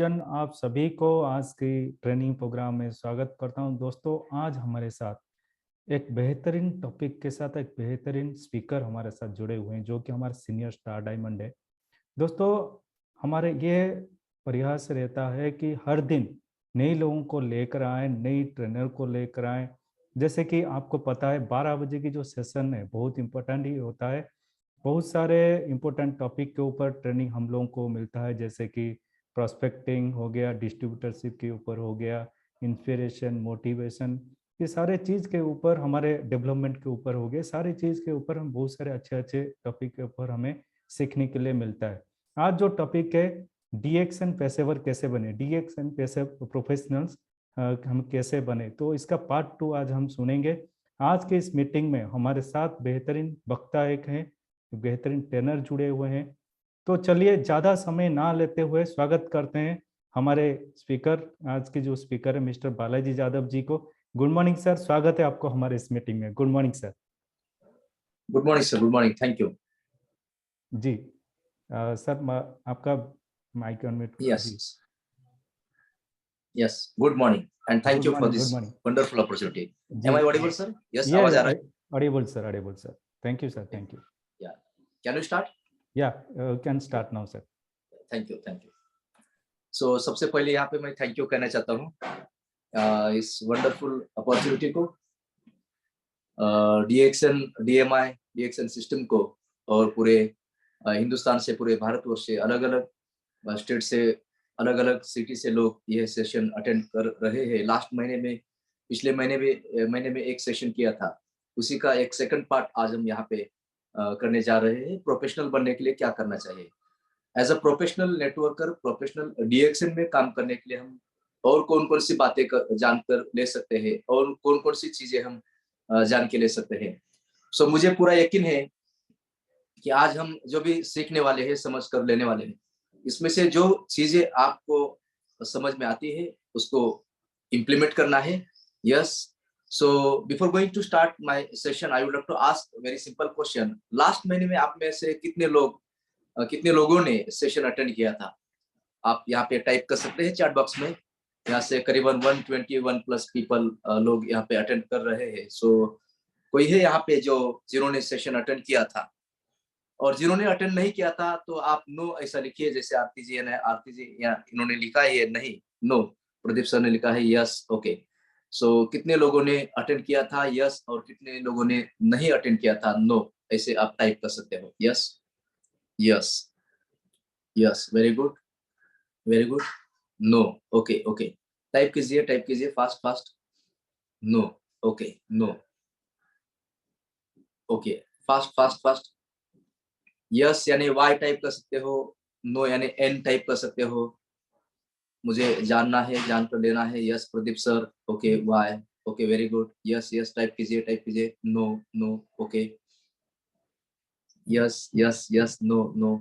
जन, आप सभी को आज की ट्रेनिंग प्रोग्राम में स्वागत करता हूं। दोस्तों, आज हमारे साथ एक बेहतरीन टॉपिक के साथ एक बेहतरीन स्पीकर हमारे साथ जुड़े हुए हैं, जो कि हमारे सीनियर स्टार डायमंड है। दोस्तों, हमारे ये प्रयास रहता है कि हर दिन नए लोगों को लेकर आए, नई ट्रेनर को लेकर आए। जैसे कि आपको पता है 12 बजे की जो सेशन है बहुत इम्पोर्टेंट ही होता है। बहुत सारे इम्पोर्टेंट टॉपिक के ऊपर ट्रेनिंग हम लोगों को मिलता है, जैसे कि प्रोस्पेक्टिंग हो गया, डिस्ट्रीब्यूटरशिप के ऊपर हो गया, इंस्पिरेशन, मोटिवेशन, ये सारे चीज़ के ऊपर, हमारे डेवलपमेंट के ऊपर हो गए, सारी चीज़ के ऊपर हम बहुत सारे अच्छे अच्छे टॉपिक के ऊपर हमें सीखने के लिए मिलता है। आज जो टॉपिक है, डीएक्सन पेशेवर कैसे बने, डीएक्सन पेशेवर प्रोफेशनल्स हम कैसे बने, तो इसका पार्ट 2 आज हम सुनेंगे। आज के इस मीटिंग में हमारे साथ बेहतरीन वक्ता एक हैं, बेहतरीन ट्रेनर जुड़े हुए हैं। तो चलिए ज़्यादा समय ना लेते हुए स्वागत करते हैं हमारे स्पीकर, आज के जो स्पीकर है मिस्टर बालाजी यादव जी को। गुड मॉर्निंग सर, स्वागत है आपको हमारे इस मीटिंग में। Good morning sir. Good morning sir, good morning, thank you जी सर, आपका माइक अनम्यूट। यस जी, yes good morning and thank good you for morning, this good morning. Wonderful opportunity. जी, am I audible sir? Yes, ये आवाज आ रहा audible sir, audible sir. Thank you sir, है? Thank you. Yeah can you start? Yeah can start now sir. Thank you, thank you. So सबसे पहले यहाँ पे मैं थैंक यू कहना चाहता हूँ इस वंडरफुल अपॉर्चुनिटी को, डीएक्सन, डीएमआई, डीएक्सन सिस्टम को, और पूरे हिंदुस्तान से, पूरे भारतवर्ष से, अलग अलग स्टेट से, अलग अलग सिटी से लोग यह सेशन अटेंड कर रहे हैं। लास्ट महीने में, पिछले महीने में एक सेशन किया था, उसी का एक सेकंड पार्ट आज हम यहाँ पे करने जा रहे हैं। प्रोफेशनल बनने के लिए क्या करना चाहिए, as a professional networker, professional DXN में काम करने के लिए हम और कौन कौन सी बातें जानकर ले सकते हैं, और कौन कौन सी चीजें हम जान के ले सकते हैं। सो मुझे पूरा यकीन है कि आज हम जो भी सीखने वाले हैं, समझ कर लेने वाले हैं, इसमें से जो चीजें आपको समझ में आती है उसको इम्प्लीमेंट करना है। Yes, so before going to start my session, I would like to ask very simple question. Last महीने में आप में से कितने लोगों ने सेशन अटेंड किया था? आप यहाँ पे टाइप कर सकते हैं चैट बॉक्स में। यहाँ से करीबन 121 प्लस पीपल लोग यहाँ पे अटेंड कर रहे हैं। सो कोई है यहाँ पे जो जिन्होंने सेशन अटेंड किया था? और जिन्होंने अटेंड नहीं किया था तो आप नो ऐसा लिखिए, जैसे आरती जी ने, आरती जी या इन्होंने लिखा है नहीं, नो। प्रदीप सर ने लिखा है यस, ओके। सो कितने लोगों ने अटेंड किया था? यस। और कितने लोगों ने नहीं अटेंड किया था? नो। ऐसे आप टाइप कर सकते हो। Yes, yes, yes, very good, very good. No, okay, okay. Type कीजिए fast fast. No, okay, no, okay, fast fast fast. Yes यानी वाई टाइप कर सकते हो, नो यानी एन टाइप कर सकते हो। मुझे जानना है, जान कर लेना है। Yes Pradeep sir, okay, Y, okay, very good. Yes, yes, type कीजिए। No, no, okay. Yes, yes, yes, no, no,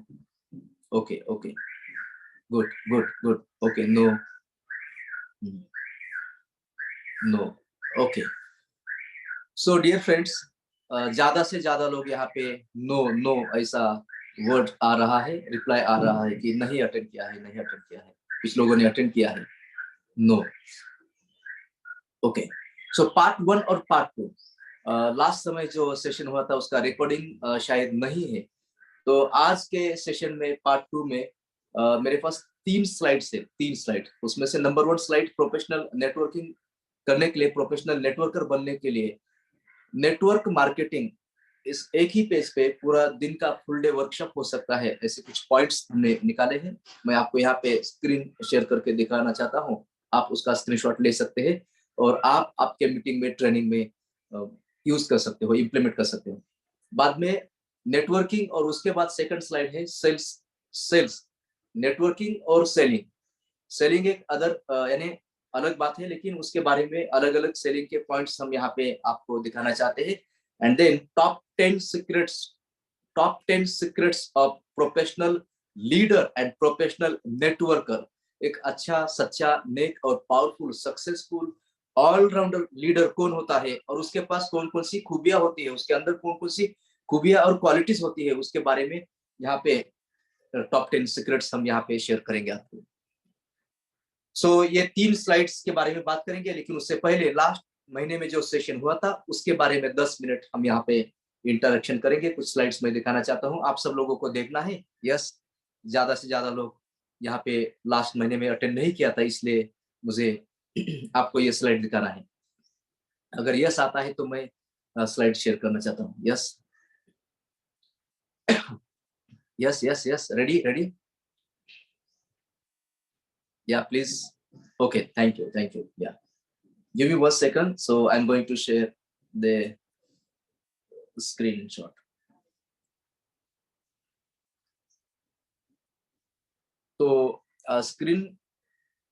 okay, okay, good, good, good, okay, no, no, okay. So dear friends, ज्यादा से ज्यादा लोग यहाँ पे नो नो ऐसा word आ रहा है, रिप्लाई आ रहा है कि नहीं अटेंड किया है, नहीं अटेंड किया है। कुछ लोगों ने अटेंड किया है, नो, ओके। सो पार्ट 1 और पार्ट 2, लास्ट समय जो सेशन हुआ था उसका रिकॉर्डिंग शायद नहीं है। तो आज के सेशन में पार्ट 2 में मेरे पास 3 स्लाइड है, 3 स्लाइड। उसमें से नंबर 1 स्लाइड प्रोफेशनल नेटवर्किंग करने के लिए, प्रोफेशनल नेटवर्कर बनने के लिए, नेटवर्क मार्केटिंग, इस एक ही पेज पे पूरा दिन का फुल डे वर्कशॉप हो सकता है, ऐसे कुछ पॉइंट्स हमने निकाले हैं। मैं आपको यहाँ पे स्क्रीन शेयर करके दिखाना चाहता हूँ, आप उसका स्क्रीनशॉट ले सकते हैं और आप आपके मीटिंग में, ट्रेनिंग में यूज कर सकते हो, इम्प्लीमेंट कर सकते हो। बाद में नेटवर्किंग, और उसके बाद सेकंड स्लाइड है सेल्स। सेल्स, नेटवर्किंग और सेलिंग। सेलिंग एक अदर यानी अलग बात है, लेकिन उसके बारे में अलग अलग सेलिंग के पॉइंट्स हम यहाँ पे आपको दिखाना चाहते हैं। And then top 10 secrets of professional leader and professional networker. एक अच्छा, सच्चा, नेक और पावरफुल, सक्सेसफुल ऑलराउंडर लीडर कौन होता है, और उसके पास कौन कौन सी खूबियां होती है, उसके अंदर कौन कौन सी खूबियां और क्वालिटीज होती है, उसके बारे में यहाँ पे टॉप 10 सीक्रेट्स हम यहाँ पे शेयर करेंगे आपको। सो ये 3 स्लाइड्स के बारे में बात करेंगे, लेकिन उससे पहले लास्ट महीने में जो सेशन हुआ था उसके बारे में 10 मिनट हम यहाँ पे इंटरेक्शन करेंगे। कुछ स्लाइड्स मैं दिखाना चाहता हूँ, आप सब लोगों को देखना है। यस, ज्यादा से ज्यादा लोग यहाँ पे लास्ट महीने में अटेंड नहीं किया था, इसलिए मुझे आपको ये स्लाइड दिखाना है। अगर यस आता है तो मैं स्लाइड शेयर करना चाहता हूँ। Yes yes yes yes, ready ready, या प्लीज। ओके, थैंक यू, या give me 1 second, so I'm going to share the screenshot. तो स्क्रीन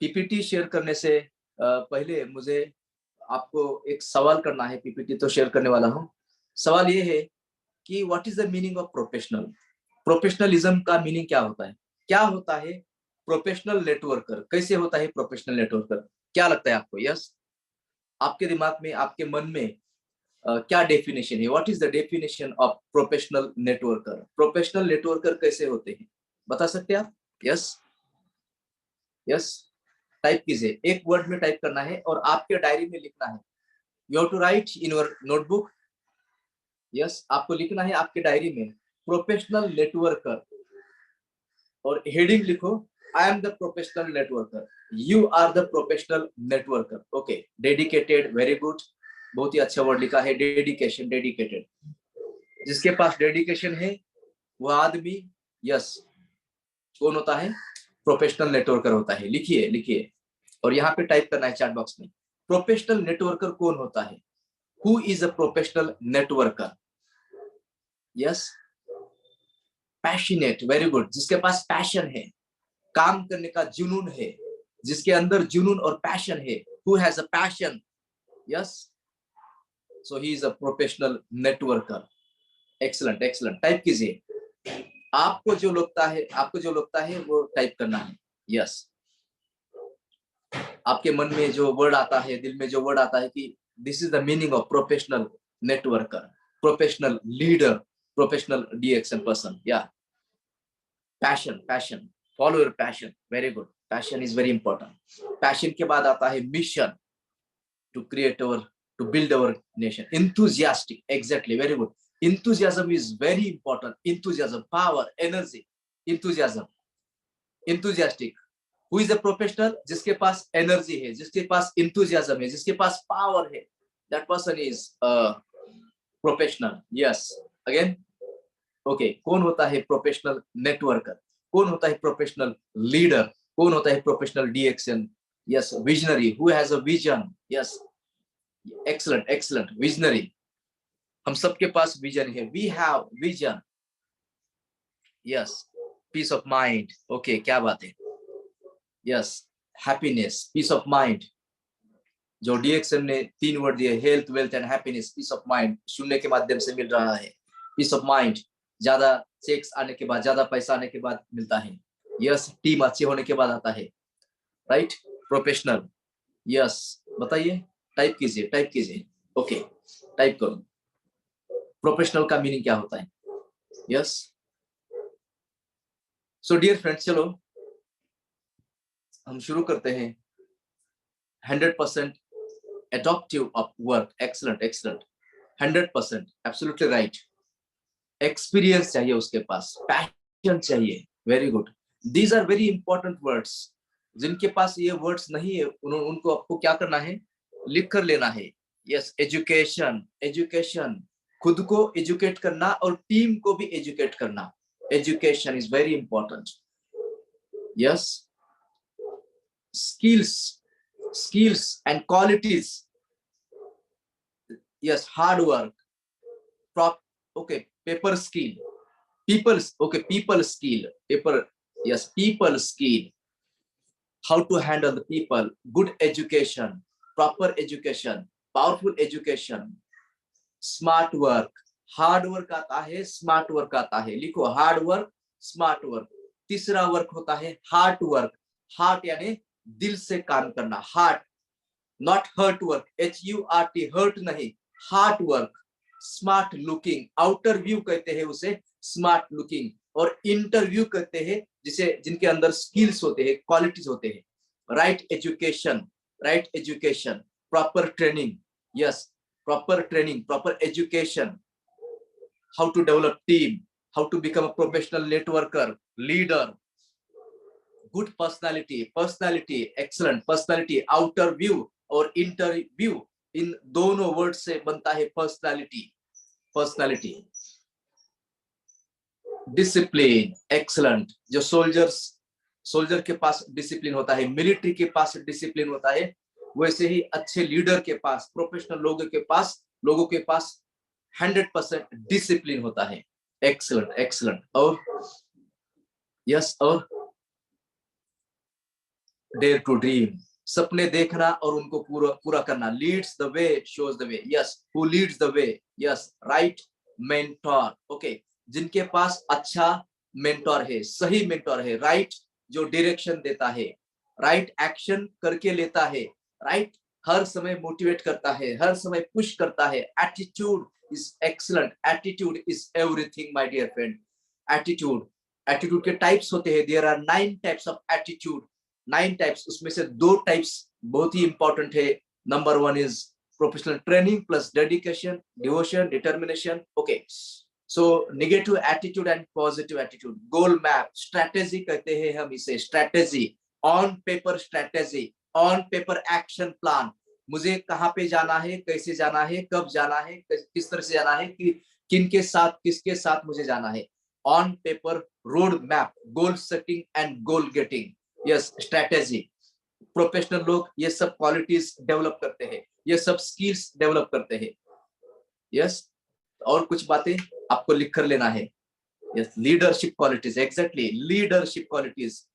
पीपीटी शेयर करने से पहले मुझे आपको एक सवाल करना है। पीपीटी तो शेयर करने वाला हूँ। सवाल ये है कि what is the meaning of professional? Professionalism का मीनिंग क्या होता है? क्या होता है प्रोफेशनल नेटवर्कर? कैसे होता है प्रोफेशनल नेटवर्कर? क्या लगता है आपको? यस, आपके दिमाग में, आपके मन में क्या डेफिनेशन है? What is the definition of professional networker? Professional networker कैसे होते हैं, बता सकते हैं आप? यस यस, टाइप कीजिए, एक वर्ड में टाइप करना है और आपके डायरी में लिखना है। You have to write in your notebook. Yes, आपको लिखना है आपके डायरी में प्रोफेशनल नेटवर्कर, और हेडिंग लिखो, I am the professional networker, you are the professional networker. Okay, dedicated, very good, बहुत ही अच्छा वर्ड लिखा है, डेडिकेशन, डेडिकेटेड। जिसके पास डेडिकेशन है वह आदमी, यस, कौन होता है? प्रोफेशनल नेटवर्कर होता है। लिखिए लिखिए, और यहाँ पे टाइप करना है चैट बॉक्स में, प्रोफेशनल नेटवर्कर कौन होता है? Who is a professional networker? Yes, passionate, very good, जिसके पास पैशन है, काम करने का जुनून है, जिसके अंदर जुनून और पैशन है, who has a passion. Yes, so he is a professional networker. Excellent excellent, type कीजिए, आपको जो लगता है वो टाइप करना है। यस, आपके मन में जो वर्ड आता है, दिल में जो वर्ड आता है कि this is the meaning of professional networker, professional leader, professional DXN person. या passion, passion, follow your passion, very good, passion is very important. Passion के बाद आता है mission, to create our, to build our nation. Enthusiastic, exactly, very good, enthusiasm is very important. Enthusiasm, power, energy, enthusiasm, enthusiastic. Who is a professional? जिसके पास energy है, जिसके पास enthusiasm है, जिसके पास power है, that person is professional. Yes, again, okay, कौन होता है professional networker? कौन होता है प्रोफेशनल लीडर? कौन होता है professional DXN? Yes, visionary, who has a vision. Yes, excellent excellent, visionary, हम सबके पास विजन है, we have vision. Yes, peace of mind, okay, क्या बात है। Yes, happiness, peace of mind, जो डीएक्सएम ने 3 वर्ड दिए, health, wealth and happiness, peace of mind सुनने के माध्यम से मिल रहा है। पीस ऑफ माइंड ज्यादा चेक्स आने के बाद, ज्यादा पैसा आने के बाद मिलता है। यस, टीम अच्छे होने के बाद आता है, राइट? प्रोफेशनल, यस, बताइए, टाइप कीजिए, टाइप कीजिए, ओके, टाइप करो, प्रोफेशनल का मीनिंग क्या होता है? यस, सो डियर फ्रेंड्स, चलो हम शुरू करते हैं। 100% adaptive of work, excellent excellent, 100%, absolutely right. Experience चाहिए उसके पास, पैशन चाहिए, very good, these are very important words. जिनके पास ये वर्ड्स नहीं है उनको आपको क्या करना है? लिख कर लेना है। यस, एजुकेशन, एजुकेशन, खुद को एजुकेट करना और टीम को भी एजुकेट करना, education is very important. Yes, skills, skills and qualities. Yes, hard work, okay, paper skill, people's, okay, people skill, paper, yes, people skill, how to handle the people, good education, proper education, powerful education, smart work, hard work आता है, smart work आता है, लिखो, hard work, smart work. तीसरा work होता है heart work, heart यानी दिल से काम करना, heart, not hurt work, HURT, hurt नहीं, heart work. Smart looking, outer view कहते हैं उसे स्मार्ट लुकिंग, और इंटरव्यू कहते हैं जिसे, जिनके अंदर स्किल्स होते हैं, क्वालिटीज होते हैं, right education, proper training. Yes, proper training, proper education, how to develop team, how to become a professional networker, leader, good personality, excellent personality, outer view और inner view, इन दोनों वर्ड से बनता है personality. Discipline, excellent. जो soldier के पास discipline होता है, military के पास डिसिप्लिन होता है, वैसे ही अच्छे लीडर के पास, प्रोफेशनल लोगों के पास 100% डिसिप्लिन होता है. एक्सलेंट. और यस, और डेयर टू ड्रीम, सपने देखना और उनको पूरा करना. Leads the way, shows the way. Yes, who leads the way. Yes, right mentor. Okay, जिनके पास अच्छा मेंटोर है, सही मेंटोर है, राइट, जो डायरेक्शन देता है, राइट एक्शन करके लेता है, राइट, हर समय मोटिवेट करता है, हर समय पुश करता है. Attitude is excellent. Attitude is everything my dear friend. Attitude के टाइप्स होते हैं. There are 9 types of attitude. 9 types, उसमें से 2 टाइप्स बहुत ही इंपॉर्टेंट है. Number 1 is professional training plus dedication, devotion, determination. Okay, so negative attitude and positive attitude. Goal map, strategy कहते हैं हम इसे. Strategy, on paper strategy, on paper action plan. मुझे कहाँ पे जाना है, कैसे जाना है, कब जाना है, किस तरह से जाना है, कि किनके साथ, किसके साथ मुझे जाना है. On paper road map, goal setting and goal getting. Yes, strategy. Professional लोग ये सब क्वालिटीज डेवलप करते हैं, ये सब स्किल्स डेवलप करते हैं. यस, और कुछ बातें आपको लिख कर लेना है. Yes, leadership qualities. Exactly, leadership qualities.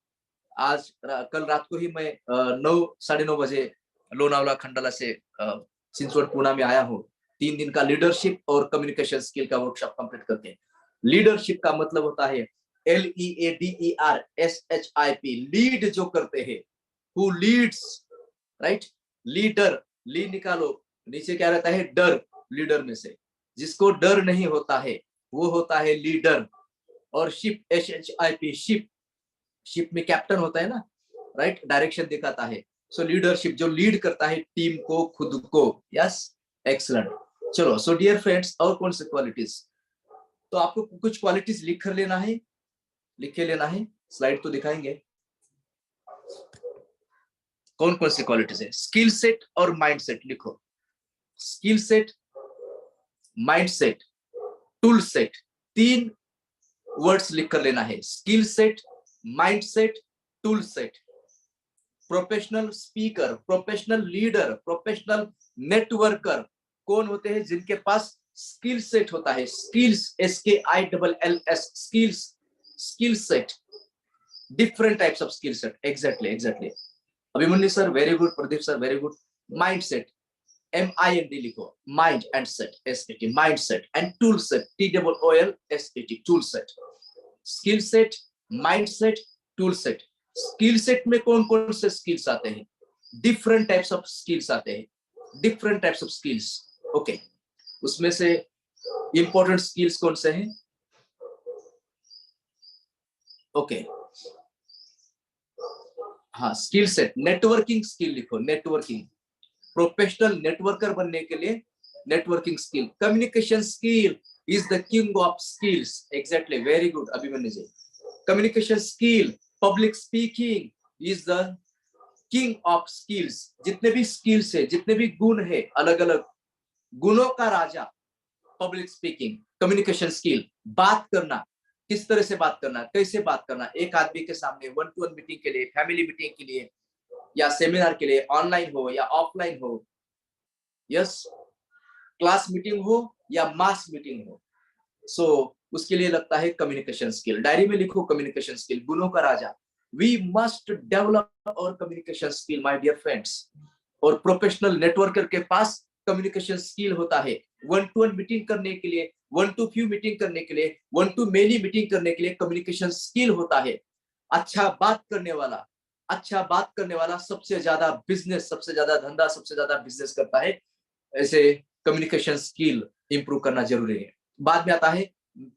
आज कल रात को ही मैं 9-9:30 बजे लोनावला खंडाला से चिंचवड पूना में आया हूँ. 3 दिन का लीडरशिप और कम्युनिकेशन स्किल का वर्कशॉप कंप्लीट करके. लीडरशिप का मतलब होता है LEADERSHIP, लीड जो करते हैं. Who Leeds, right. लीडर, ली निकालो, नीचे क्या रहता है, डर. लीडर में से जिसको डर नहीं होता है वो होता है लीडर. और शिप, SHIP, शिप में कैप्टन होता है ना, राइट, डायरेक्शन दिखाता है. सो लीडरशिप, जो लीड करता है टीम को, खुद को. Yes, excellent. चलो, सो डियर फ्रेंड्स, और कौन सी क्वालिटीज, तो आपको कुछ क्वालिटीज लिख कर लेना है, लिख के लेना है. स्लाइड तो दिखाएंगे कौन कौन सी क्वालिटीज है. स्किल सेट और माइंड सेट लिखो. Skill set, mind set, tool set, 3 words लिख कर लेना है. Skill set, mind set, tool set. Professional speaker, professional leader, professional networker कौन होते हैं, जिनके पास स्किल सेट होता है. Skills, SKILLS, skills, skill set. Different types of skill set. Exactly. Abhimanyu sir very good, Pradeep sir very good. Mind set, MIND लिखो. Mind and set, SAT, mind set. And tool set, TOOLSET, tool set. Skill set, mind set, tool set. Skill set में कौन कौन से skills आते हैं, different types of skills आते हैं. Different types of skills. Okay, उसमें से इंपॉर्टेंट स्किल्स कौन से हैं. ओके, हाँ, स्किल सेट. नेटवर्किंग स्किल लिखो. नेटवर्किंग, प्रोफेशनल नेटवर्कर बनने के लिए networking skill. Communication skill is the king of skills. Exactly, very good Abhimanyu ji. Communication skill, public speaking is the king of skills. जितने भी स्किल्स है, जितने भी गुण है, अलग अलग गुणों का राजा पब्लिक स्पीकिंग. कम्युनिकेशन स्किल, बात करना, किस तरह से बात करना, कैसे बात करना, एक आदमी के सामने, 1-to-1 मीटिंग के लिए, फैमिली मीटिंग के लिए, या सेमिनार के लिए, ऑनलाइन हो या ऑफलाइन हो. यस, क्लास मीटिंग हो या मास मीटिंग हो. सो उसके लिए लगता है कम्युनिकेशन स्किल. डायरी में लिखो कम्युनिकेशन स्किल, गुणों का राजा. We must develop our communication skill my dear friends. और प्रोफेशनल नेटवर्कर के पास कम्युनिकेशन स्किल होता है. 1-to-1 मीटिंग करने के लिए, 1-to-few मीटिंग करने के लिए, 1-to-many मीटिंग करने के लिए कम्युनिकेशन स्किल होता है. अच्छा बात करने वाला सबसे ज्यादा बिजनेस, सबसे ज्यादा धंधा, सबसे ज्यादा बिजनेस करता है. ऐसे कम्युनिकेशन स्किल इंप्रूव करना जरूरी है. बाद में आता है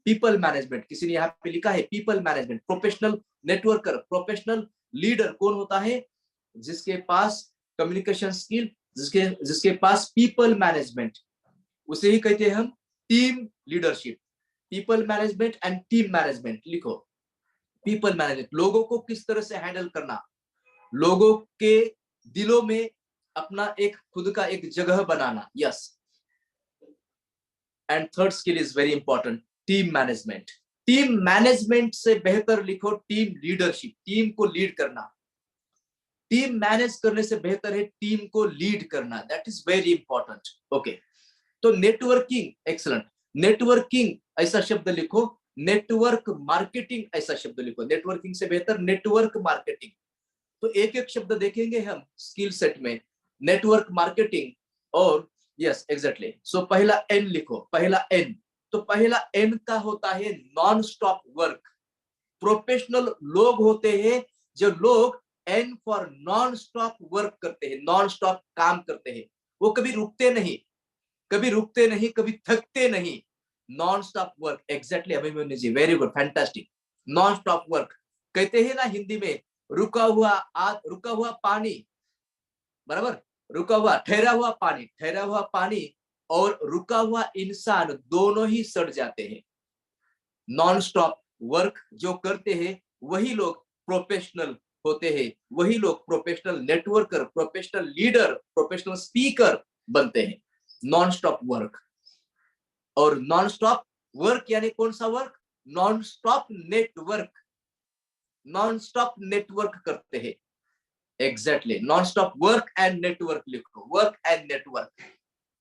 पीपल मैनेजमेंट. किसी ने यहाँ पे लिखा है people management. Professional networker, professional leader कौन होता है, जिसके पास कम्युनिकेशन स्किल, जिसके पास पीपल मैनेजमेंट, उसे ही कहते हैं हम team leadership. People management and team management लिखो। पीपल मैनेजमेंट, लोगों को किस तरह से हैंडल करना, लोगों के दिलों में अपना एक खुद का एक जगह बनाना। Yes. And third skill is very important, team management. Team management से बेहतर लिखो टीम लीडरशिप, टीम को लीड करना। टीम मैनेज करने से बेहतर है टीम को लीड करना, that is very important. Okay, तो नेटवर्किंग, एक्सलेंट। नेटवर्किंग ऐसा शब्द लिखो, नेटवर्क मार्केटिंग ऐसा शब्द लिखो। नेटवर्किंग से बेहतर नेटवर्क मार्केटिंग। तो एक एक शब्द देखेंगे हम स्किल सेट में, नेटवर्क मार्केटिंग और यस एग्जैक्टली। सो पहला एन लिखो, पहला एन। तो पहला एन का होता है नॉन स्टॉप वर्क। प्रोफेशनल लोग होते हैं जो लोग N for non stop work करते हैं, नॉन स्टॉप काम करते हैं। वो कभी रुकते नहीं, कभी रुकते नहीं, कभी थकते नहीं। Non stop work, exactly Abhimanyu ji, very good, fantastic. Non stop work कहते हैं ना हिंदी में, रुका हुआ पानी, बराबर, रुका हुआ, ठहरा हुआ पानी और रुका हुआ इंसान दोनों ही सड़ जाते हैं। नॉन स्टॉप वर्क जो करते हैं वही लोग प्रोफेशनल होते हैं, वही लोग professional networker, professional leader, professional speaker बनते हैं। Non stop work. और नॉन स्टॉप वर्क यानी कौन सा work? Non stop network, non stop network करते हैं। Exactly, non stop work and network लिखो, work and network.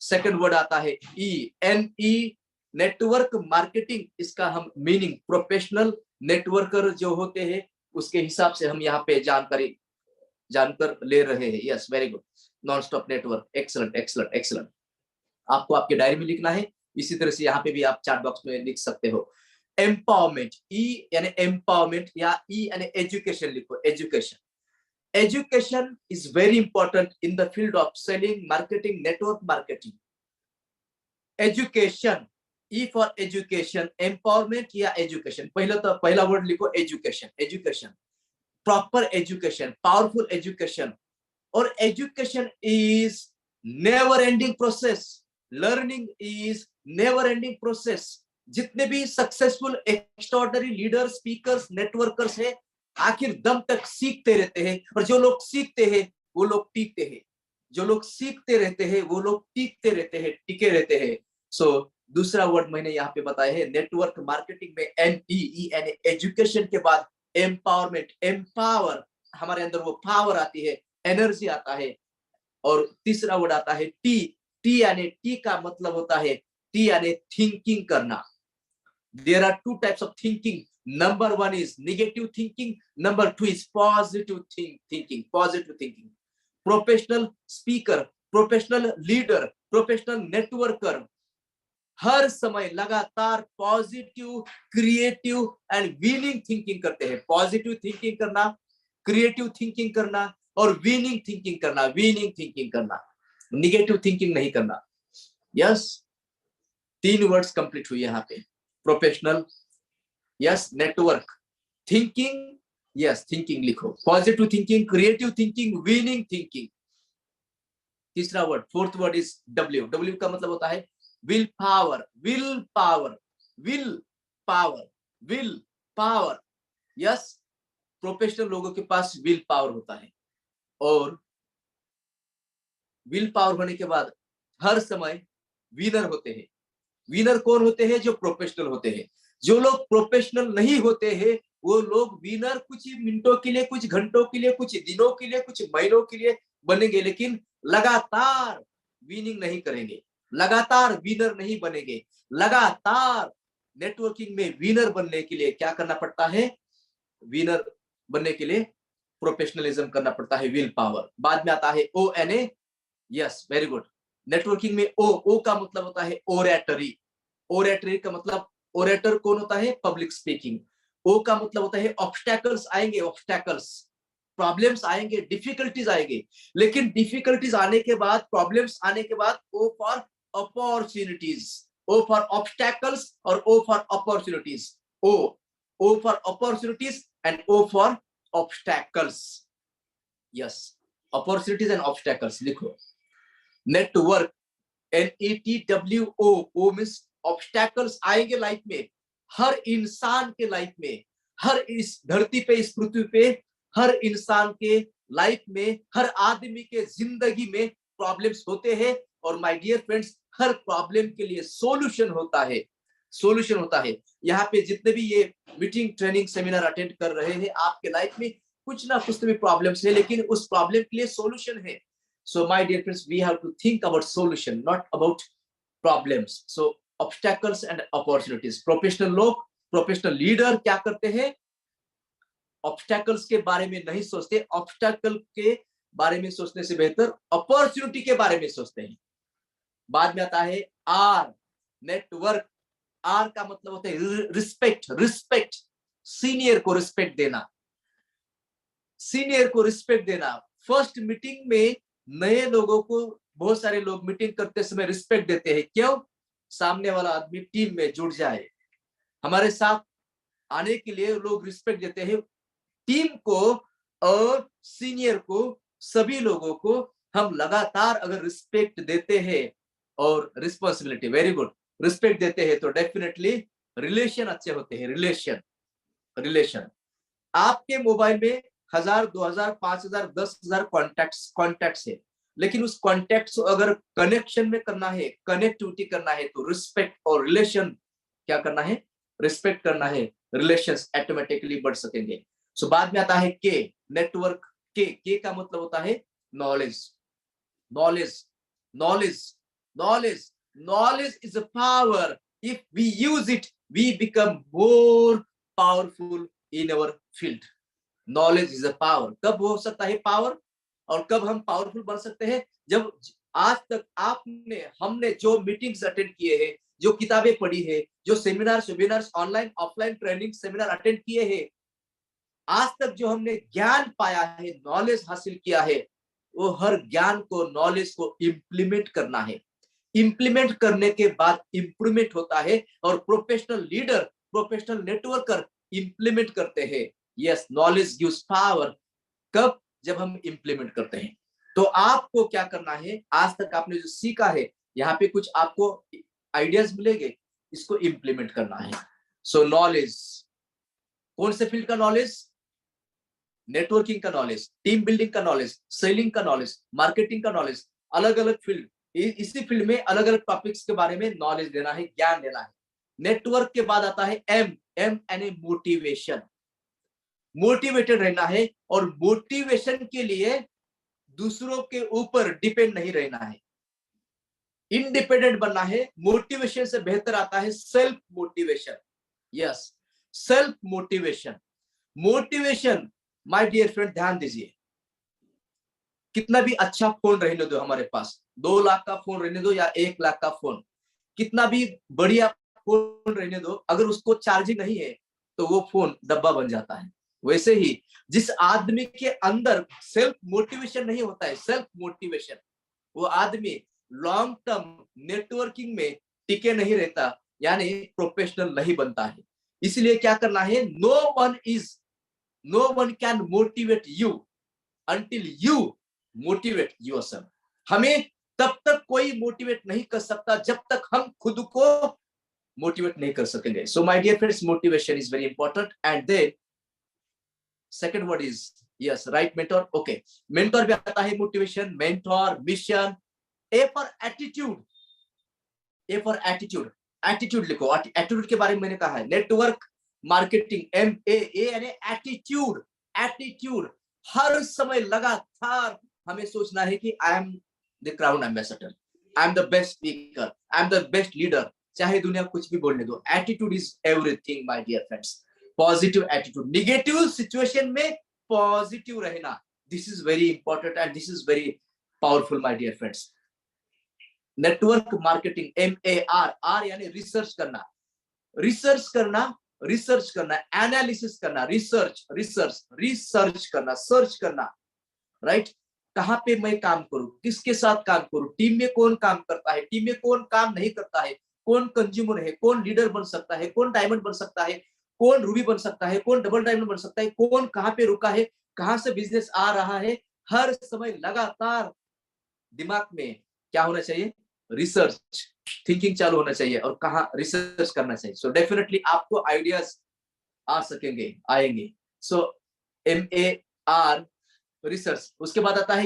Second word आता है E, N E, network marketing. इसका हम मीनिंग प्रोफेशनल नेटवर्कर जो होते हैं उसके हिसाब से हम यहाँ पे जानकर ले रहे हैं। Yes, very good, non stop network, excellent excellent excellent. आपको आपके डायरी में लिखना है, इसी तरह से यहाँ पे भी आप चैट बॉक्स में लिख सकते हो। एम्पावरमेंट, ई यानी एम्पावरमेंट या ई यानी एजुकेशन लिखो, education. Education is very important in the field of selling, marketing, network marketing. Education, E for education, empowerment या education। पहला वर्ड लिखो education, education, proper education, powerful education। और education is never ending process, learning is never ending process। जितने भी successful extraordinary leader, speakers, networkers है, आखिर दम तक सीखते रहते हैं। और जो लोग सीखते हैं वो लोग टीकते हैं, जो लोग सीखते रहते हैं वो लोग टीकते रहते हैं, टिके रहते हैं। सो दूसरा वर्ड मैंने यहाँ पे बताया है नेटवर्क मार्केटिंग में, NEE यानी एजुकेशन के बाद एम्पावरमेंट, एम्पावर, हमारे अंदर वो पावर आती है, एनर्जी आता है। और तीसरा वर्ड आता है टी, टी यानी टी का मतलब होता है, टी यानी थिंकिंग करना। There are two types of thinking. Number one is negative thinking. Number two is positive thinking. Positive thinking. Professional speaker, professional leader, professional networker हर समय लगातार positive, creative and winning thinking करते हैं। Positive thinking करना, creative thinking करना और winning thinking करना, winning thinking करना, निगेटिव थिंकिंग नहीं करना। यस, 3 वर्ड्स कंप्लीट हुई यहाँ पे। Professional, yes, network, thinking, yes, thinking लिखो, positive thinking, creative thinking, winning thinking. तीसरा word, fourth word is W. W का मतलब होता है will power, will power, will power, will power. Yes, professional लोगों के पास विल पावर होता है। और विल पावर होने के बाद हर समय विनर होते हैं। विनर कौन होते हैं? जो प्रोफेशनल होते हैं। जो लोग प्रोफेशनल नहीं होते हैं वो लोग विनर कुछ मिनटों के लिए, कुछ घंटों के लिए, कुछ दिनों के लिए, कुछ महीनों के लिए बनेंगे, लेकिन लगातार विनिंग नहीं करेंगे, लगातार विनर नहीं बनेंगे। लगातार नेटवर्किंग में विनर बनने के लिए क्या करना पड़ता है? विनर बनने के लिए प्रोफेशनलिज्म करना पड़ता है, विल पावर। बाद में आता है ONA। Yes, very good. Networking में ओ का मतलब होता है ओरेटरी। ओरेटरी का मतलब, ओरेटर कौन होता है? Public speaking. ओ का मतलब होता है ऑब्स्टैकल्स आएंगे, ऑब्स्टैकल्स, प्रॉब्लम्स आएंगे, डिफिकल्टीज आएंगे, लेकिन डिफिकल्टीज आने के बाद, प्रॉब्लम्स आने के बाद O for opportunities, O for obstacles और O for opportunities. O for opportunities and O for obstacles. Yes, opportunities and obstacles लिखो। नेटवर्क, NETWO, वो मीन्स ऑब्स्टैकल्स आएंगे लाइफ में, हर इंसान के लाइफ में, हर इस धरती पे, इस पृथ्वी पे हर इंसान के लाइफ में, हर आदमी के जिंदगी में प्रॉब्लम्स होते हैं। और माय डियर फ्रेंड्स, हर प्रॉब्लम के लिए सॉल्यूशन होता है, सॉल्यूशन होता है। यहाँ पे जितने भी ये मीटिंग, ट्रेनिंग, सेमिनार अटेंड कर रहे हैं, आपके लाइफ में कुछ ना कुछ तो भी प्रॉब्लम्स है, लेकिन उस प्रॉब्लम के लिए सॉल्यूशन है। So my dear friends, we have to think about solution, not about problems. So obstacles and opportunities. Professional लोग, प्रोफेशनल लीडर क्या करते हैं? ऑब्स्टैकल्स के बारे में नहीं सोचते, ऑब्स्टैकल के बारे में सोचने से बेहतर अपॉर्चुनिटी के बारे में सोचते हैं। बाद में आता है आर, नेटवर्क। आर का मतलब होता है रिस्पेक्ट, रिस्पेक्ट, सीनियर को रिस्पेक्ट देना, सीनियर को रिस्पेक्ट देना। फर्स्ट मीटिंग में नए लोगों को बहुत सारे लोग मीटिंग करते समय रिस्पेक्ट देते हैं। क्यों? सामने वाला आदमी टीम में जुड़ जाए, हमारे साथ आने के लिए लोग रिस्पेक्ट देते हैं। टीम को और सीनियर को, सभी लोगों को हम लगातार अगर रिस्पेक्ट देते हैं और रिस्पॉन्सिबिलिटी, वेरी गुड, रिस्पेक्ट देते हैं, तो डेफिनेटली रिलेशन अच्छे होते हैं। Relation, relation. आपके मोबाइल में 1000, 2000, 5000, 10,000 कॉन्टैक्ट्स है, लेकिन उस कॉन्टैक्ट्स को अगर कनेक्शन में करना है, कनेक्टिविटी करना है, तो रिस्पेक्ट और रिलेशन क्या करना है? रिस्पेक्ट करना है। रिलेशंस ऑटोमेटिकली बढ़ सकेंगे। सो बाद में आता है के, नेटवर्क। के का मतलब होता है knowledge, knowledge, knowledge, knowledge. Knowledge is a power. If we use it, we become more powerful in our field. Knowledge is a power. कब हो सकता है पावर, और कब हम पावरफुल बन सकते हैं? जब आज तक आपने, हमने जो मीटिंग्स अटेंड किए हैं, जो किताबें पढ़ी है, जो seminar, webinars, online offline training seminar attend किए हैं, आज तक जो हमने ज्ञान पाया है, नॉलेज हासिल किया है, वो हर ज्ञान को, नॉलेज को इम्प्लीमेंट करना है। इम्प्लीमेंट करने के बाद इंप्रूवमेंट होता है, और professional leader, professional networker implement करते हैं। Yes, knowledge gives power. कब? जब हम इम्प्लीमेंट करते हैं। तो आपको क्या करना है? आज तक आपने जो सीखा है, यहाँ पे कुछ आपको आइडियाज मिलेंगे, इसको इम्प्लीमेंट करना है। सो नॉलेज, कौन से फील्ड का नॉलेज? नेटवर्किंग का नॉलेज, टीम बिल्डिंग का नॉलेज, सेलिंग का नॉलेज, मार्केटिंग का नॉलेज, अलग अलग फील्ड, इसी फील्ड में अलग अलग टॉपिक्स के बारे में नॉलेज देना है, ज्ञान देना है। नेटवर्क के बाद आता है एम, एम यानी मोटिवेशन। मोटिवेटेड रहना है, और मोटिवेशन के लिए दूसरों के ऊपर डिपेंड नहीं रहना है, इंडिपेंडेंट बनना है। मोटिवेशन से बेहतर आता है self motivation. Yes, self motivation. Motivation, my dear friend, ध्यान दीजिए, कितना भी अच्छा फोन रहने दो हमारे पास, 2 लाख का फोन रहने दो या 1 लाख का फोन, कितना भी बढ़िया फोन रहने दो, अगर उसको चार्जिंग नहीं है तो वो फोन डब्बा बन जाता है। वैसे ही जिस आदमी के अंदर सेल्फ मोटिवेशन नहीं होता है, सेल्फ मोटिवेशन, वो आदमी लॉन्ग टर्म नेटवर्किंग में टिके नहीं रहता, यानी प्रोफेशनल नहीं बनता है। इसलिए क्या करना है? No one can motivate you until you motivate yourself. हमें तब तक कोई मोटिवेट नहीं कर सकता जब तक हम खुद को मोटिवेट नहीं कर सकेंगे। So my dear friends, motivation is very important. And then second word is yes, right, mentor. Okay, mentor भी आता है, motivation, mentor, mission. A for attitude, A for attitude, attitude लिखो। एटीट्यूड के बारे में मैंने कहा है। नेटवर्क मार्केटिंग, MAA यानी एटीट्यूड, एटीट्यूड। हर समय लगातार हमें सोचना है कि I am the crown ambassador, I am the best speaker, I am the best leader, चाहे दुनिया कुछ भी बोलने दो। Attitude is everything my dear friends. Positive attitude, negative situation में पॉजिटिव रहना, this is very important and this is very powerful my dear friends. Network marketing, MAR, R यानी research करना, रिसर्च करना, रिसर्च करना, एनालिसिस करना, research, research, research करना, search करना, right? कहां पे मैं काम करूं, किसके साथ काम करूं, टीम में कौन काम करता है, टीम में कौन काम नहीं करता है, कौन कंज्यूमर है, कौन लीडर बन सकता है, कौन डायमंड बन सकता है, कौन रूबी बन सकता है, कौन डबल डायमंड बन सकता है, कौन कहां पे रुका है, कहां से बिजनेस आ रहा है। हर समय लगातार दिमाग में क्या होना चाहिए, रिसर्च थिंकिंग चालू होना चाहिए और कहाँ रिसर्च करना चाहिए। सो डेफिनेटली आपको आइडियाज आ सकेंगे, आएंगे। सो MAR रिसर्च। उसके बाद आता है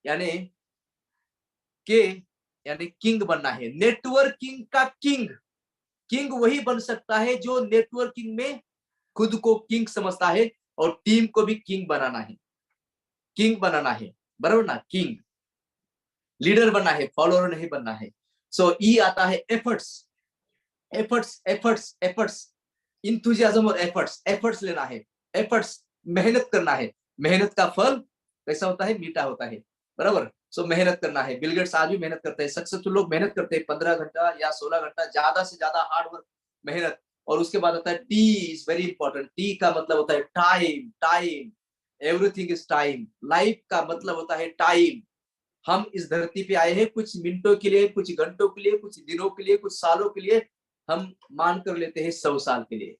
यानी के यानी किंग बनना है, नेटवर्किंग का किंग। किंग वही बन सकता है जो नेटवर्किंग में खुद को किंग समझता है और टीम को भी किंग बनाना है, किंग बनाना है, बराबर ना, किंग। लीडर बनना है, फॉलोअर नहीं बनना है। सो ई आता है efforts, efforts efforts efforts, enthusiasm और एफर्ट्स, एफर्ट्स लेना है, एफर्ट्स मेहनत करना है। मेहनत का फल कैसा होता है, मीठा होता है, बराबर। सो मेहनत करना है। बिल गेट्स आज भी मेहनत करते हैं, सक्सेसफुल लोग मेहनत करते हैं 15 घंटा या 16 घंटा, ज्यादा से ज्यादा हार्ड वर्क, मेहनत। और उसके बाद आता है T is very important. T का मतलब होता है time, time, everything is time. Life का मतलब होता है टाइम। हम इस धरती पे आए हैं कुछ मिनटों के लिए, कुछ घंटों के लिए, कुछ दिनों के लिए, कुछ सालों के लिए, हम मान कर लेते हैं 100 साल के लिए।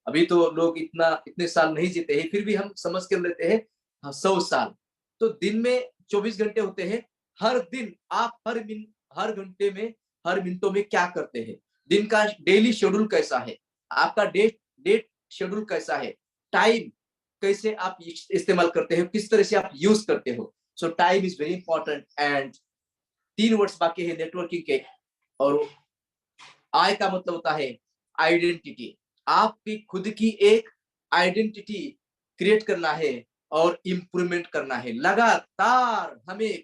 अभी तो लोग इतने साल नहीं जीते हैं, फिर भी हम समझ कर लेते हैं 100 साल। तो दिन में 24 घंटे होते हैं। हर दिन आप हर घंटे में, हर मिनटों में क्या करते हैं, दिन का डेली शेड्यूल कैसा है, आपका डेट शेड्यूल कैसा है, टाइम कैसे आप इस्तेमाल करते हो, किस तरह से आप यूज करते हो। सो time is very important. And 3 words बाकी है नेटवर्किंग के। और आई का मतलब होता है आइडेंटिटी। आपकी खुद की एक आइडेंटिटी क्रिएट करना है और इंप्रूवमेंट करना है। लगातार हमें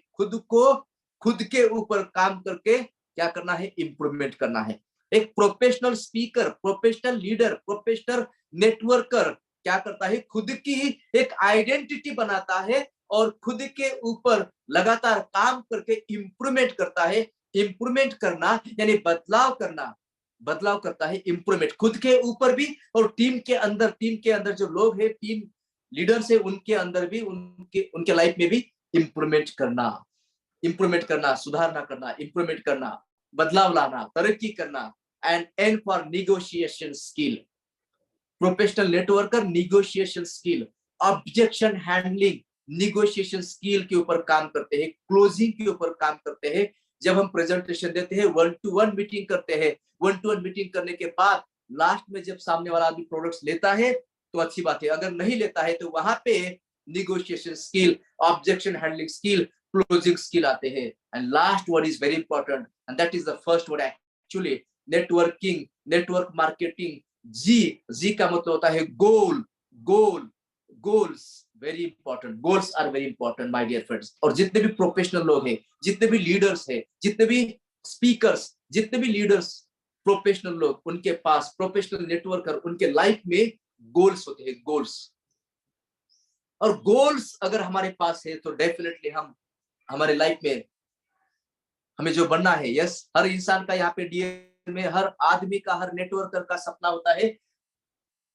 खुद के ऊपर काम करके क्या करना है, इंप्रूवमेंट करना है। एक professional speaker, professional leader, professional networker क्या करता है, खुद की एक आइडेंटिटी बनाता है और खुद के ऊपर लगातार काम करके इंप्रूवमेंट करता है। इंप्रूवमेंट करना यानी बदलाव करना, बदलाव करता है, इंप्रूवमेंट खुद के ऊपर भी और टीम के अंदर जो लोग हैं, टीम लीडर्स है, उनके अंदर भी, उनके लाइफ में भी इंप्रूवमेंट करना, इंप्रूवमेंट करना, सुधारना करना, इंप्रूवमेंट करना, बदलाव लाना, तरक्की करना। And N for negotiation skill. Professional networker negotiation skill, objection handling, negotiation skill के ऊपर काम करते हैं, क्लोजिंग के ऊपर काम करते हैं। जब हम प्रेजेंटेशन देते हैं, 1-to-1 मीटिंग करते हैं। 1-to-1 मीटिंग करने के बाद लास्ट में जब सामने वाला आदमी प्रोडक्ट्स लेता है तो अच्छी बात है, अगर नहीं लेता है तो वहां पे negotiation skill, objection handling skill, closing skill आते हैं। And last word is very important and that is the first word actually, networking, network marketing. G का मतलब होता है goal, goal, goals, very important. Goals are very important my dear friends. और जितने भी professional लोग हैं, जितने भी लीडर्स हैं, जितने भी स्पीकर्स, जितने भी लीडर्स, प्रोफेशनल लोग, उनके पास, प्रोफेशनल नेटवर्कर, उनके लाइफ में गोल्स होते हैं, गोल्स। और गोल्स अगर हमारे पास है तो डेफिनेटली हम हमारे लाइफ में हमें जो बनना है, यस, हर इंसान का यहाँ पे डीएनए में, हर आदमी का, हर नेटवर्कर का सपना होता है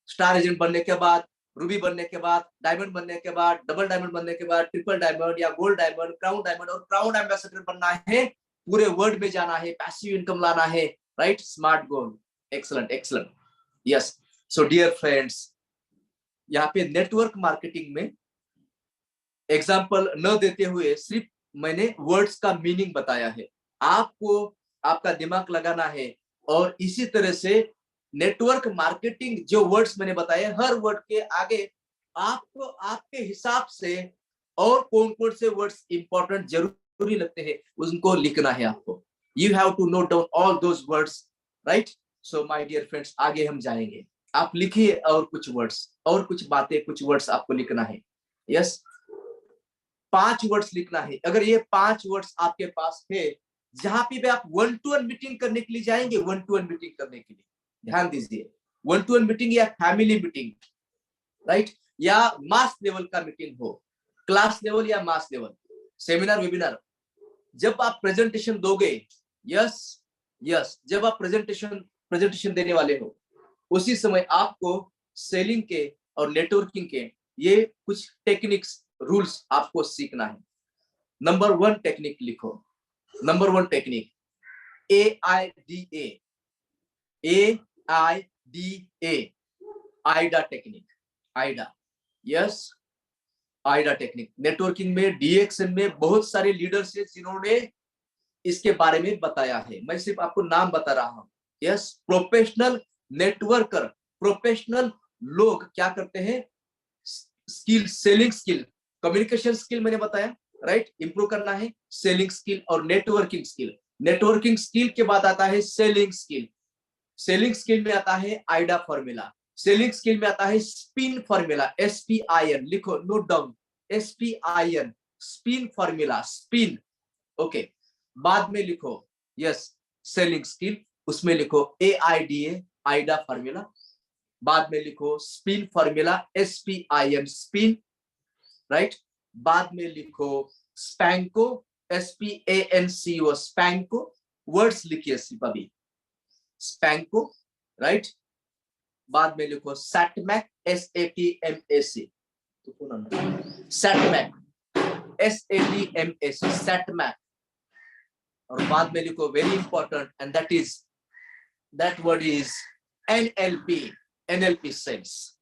स्टार एजेंट बनने के बाद, रूबी बनने के बाद, डायमंड बनने के बाद, डबल डायमंड बनने के बाद, ट्रिपल डायमंड या गोल्ड डायमंड, क्राउन डायमंड और क्राउन एम्बेसडर बनना है, पूरे वर्ल्ड में जाना है, पैसिव इनकम लाना है, right? Smart goal, excellent, excellent, yes. So dear friends, यहाँ पे नेटवर्क मार्केटिंग में एग्जाम्पल न देते हुए सिर्फ मैंने वर्ड्स का मीनिंग बताया है। आपको आपका दिमाग लगाना है और इसी तरह से नेटवर्क मार्केटिंग जो वर्ड्स मैंने बताए, हर वर्ड के आगे आपको आपके हिसाब से और कौन कौन से वर्ड्स इंपॉर्टेंट जरूरी लगते हैं उनको लिखना है आपको। You have to note down all those words, right? So my dear friends, आगे हम जाएंगे। आप लिखिए और कुछ वर्ड्स, और कुछ बातें, कुछ वर्ड्स आपको लिखना है। यस, 5 वर्ड्स लिखना है। अगर ये 5 वर्ड्स आपके पास है, जहां पे आप 1-to-1 मीटिंग करने के लिए जाएंगे, 1-to-1 मीटिंग करने के लिए ध्यान दीजिए, 1-to-1 मीटिंग या फैमिली मीटिंग, राइट, या मास लेवल का मीटिंग हो, क्लास लेवल या मास लेवल, सेमिनार, वेबिनार, जब आप प्रेजेंटेशन दोगे, यस यस, जब आप प्रेजेंटेशन देने वाले हो, उसी समय आपको सेलिंग के और नेटवर्किंग के ये कुछ टेक्निक्स, रूल्स आपको सीखना है। नंबर 1 टेक्निक लिखो, number 1 technique, AIDA, AIDA, Aida technique, Aida, yes, Aida technique. Networking में, डीएक्सएन में बहुत सारे लीडर्स हैं जिन्होंने इसके बारे में बताया है। मैं सिर्फ आपको नाम बता रहा हूं। यस, प्रोफेशनल नेटवर्कर, प्रोफेशनल लोग क्या करते हैं, skill, selling skill, communication skill मैंने बताया, राइट, इंप्रूव करना है, सेलिंग स्किल और नेटवर्किंग स्किल। नेटवर्किंग स्किल के बाद आता है सेलिंग स्किल। सेलिंग स्किल में आता है आइडा फॉर्मूला। सेलिंग स्किल में आता है स्पिन फॉर्मूला, SPIN, लिखो, note down, SPIN, spin formula, spin. Okay, बाद में लिखो, यस, सेलिंग स्किल, उसमें लिखो AIDA, आइडा फॉर्मूला। बाद में लिखो spin formula, SPIN, spin, right. बाद में लिखो स्पैंको, SPANCO, स्पैंको। वर्ड्स लिखिए सिर्फ अभी, स्पैंको, राइट। बाद में लिखो सैटमैक, SATMAC, सैटमैक, SATMAC, सैटमैक। और बाद में लिखो very important, and that word is NLP, NLP sales,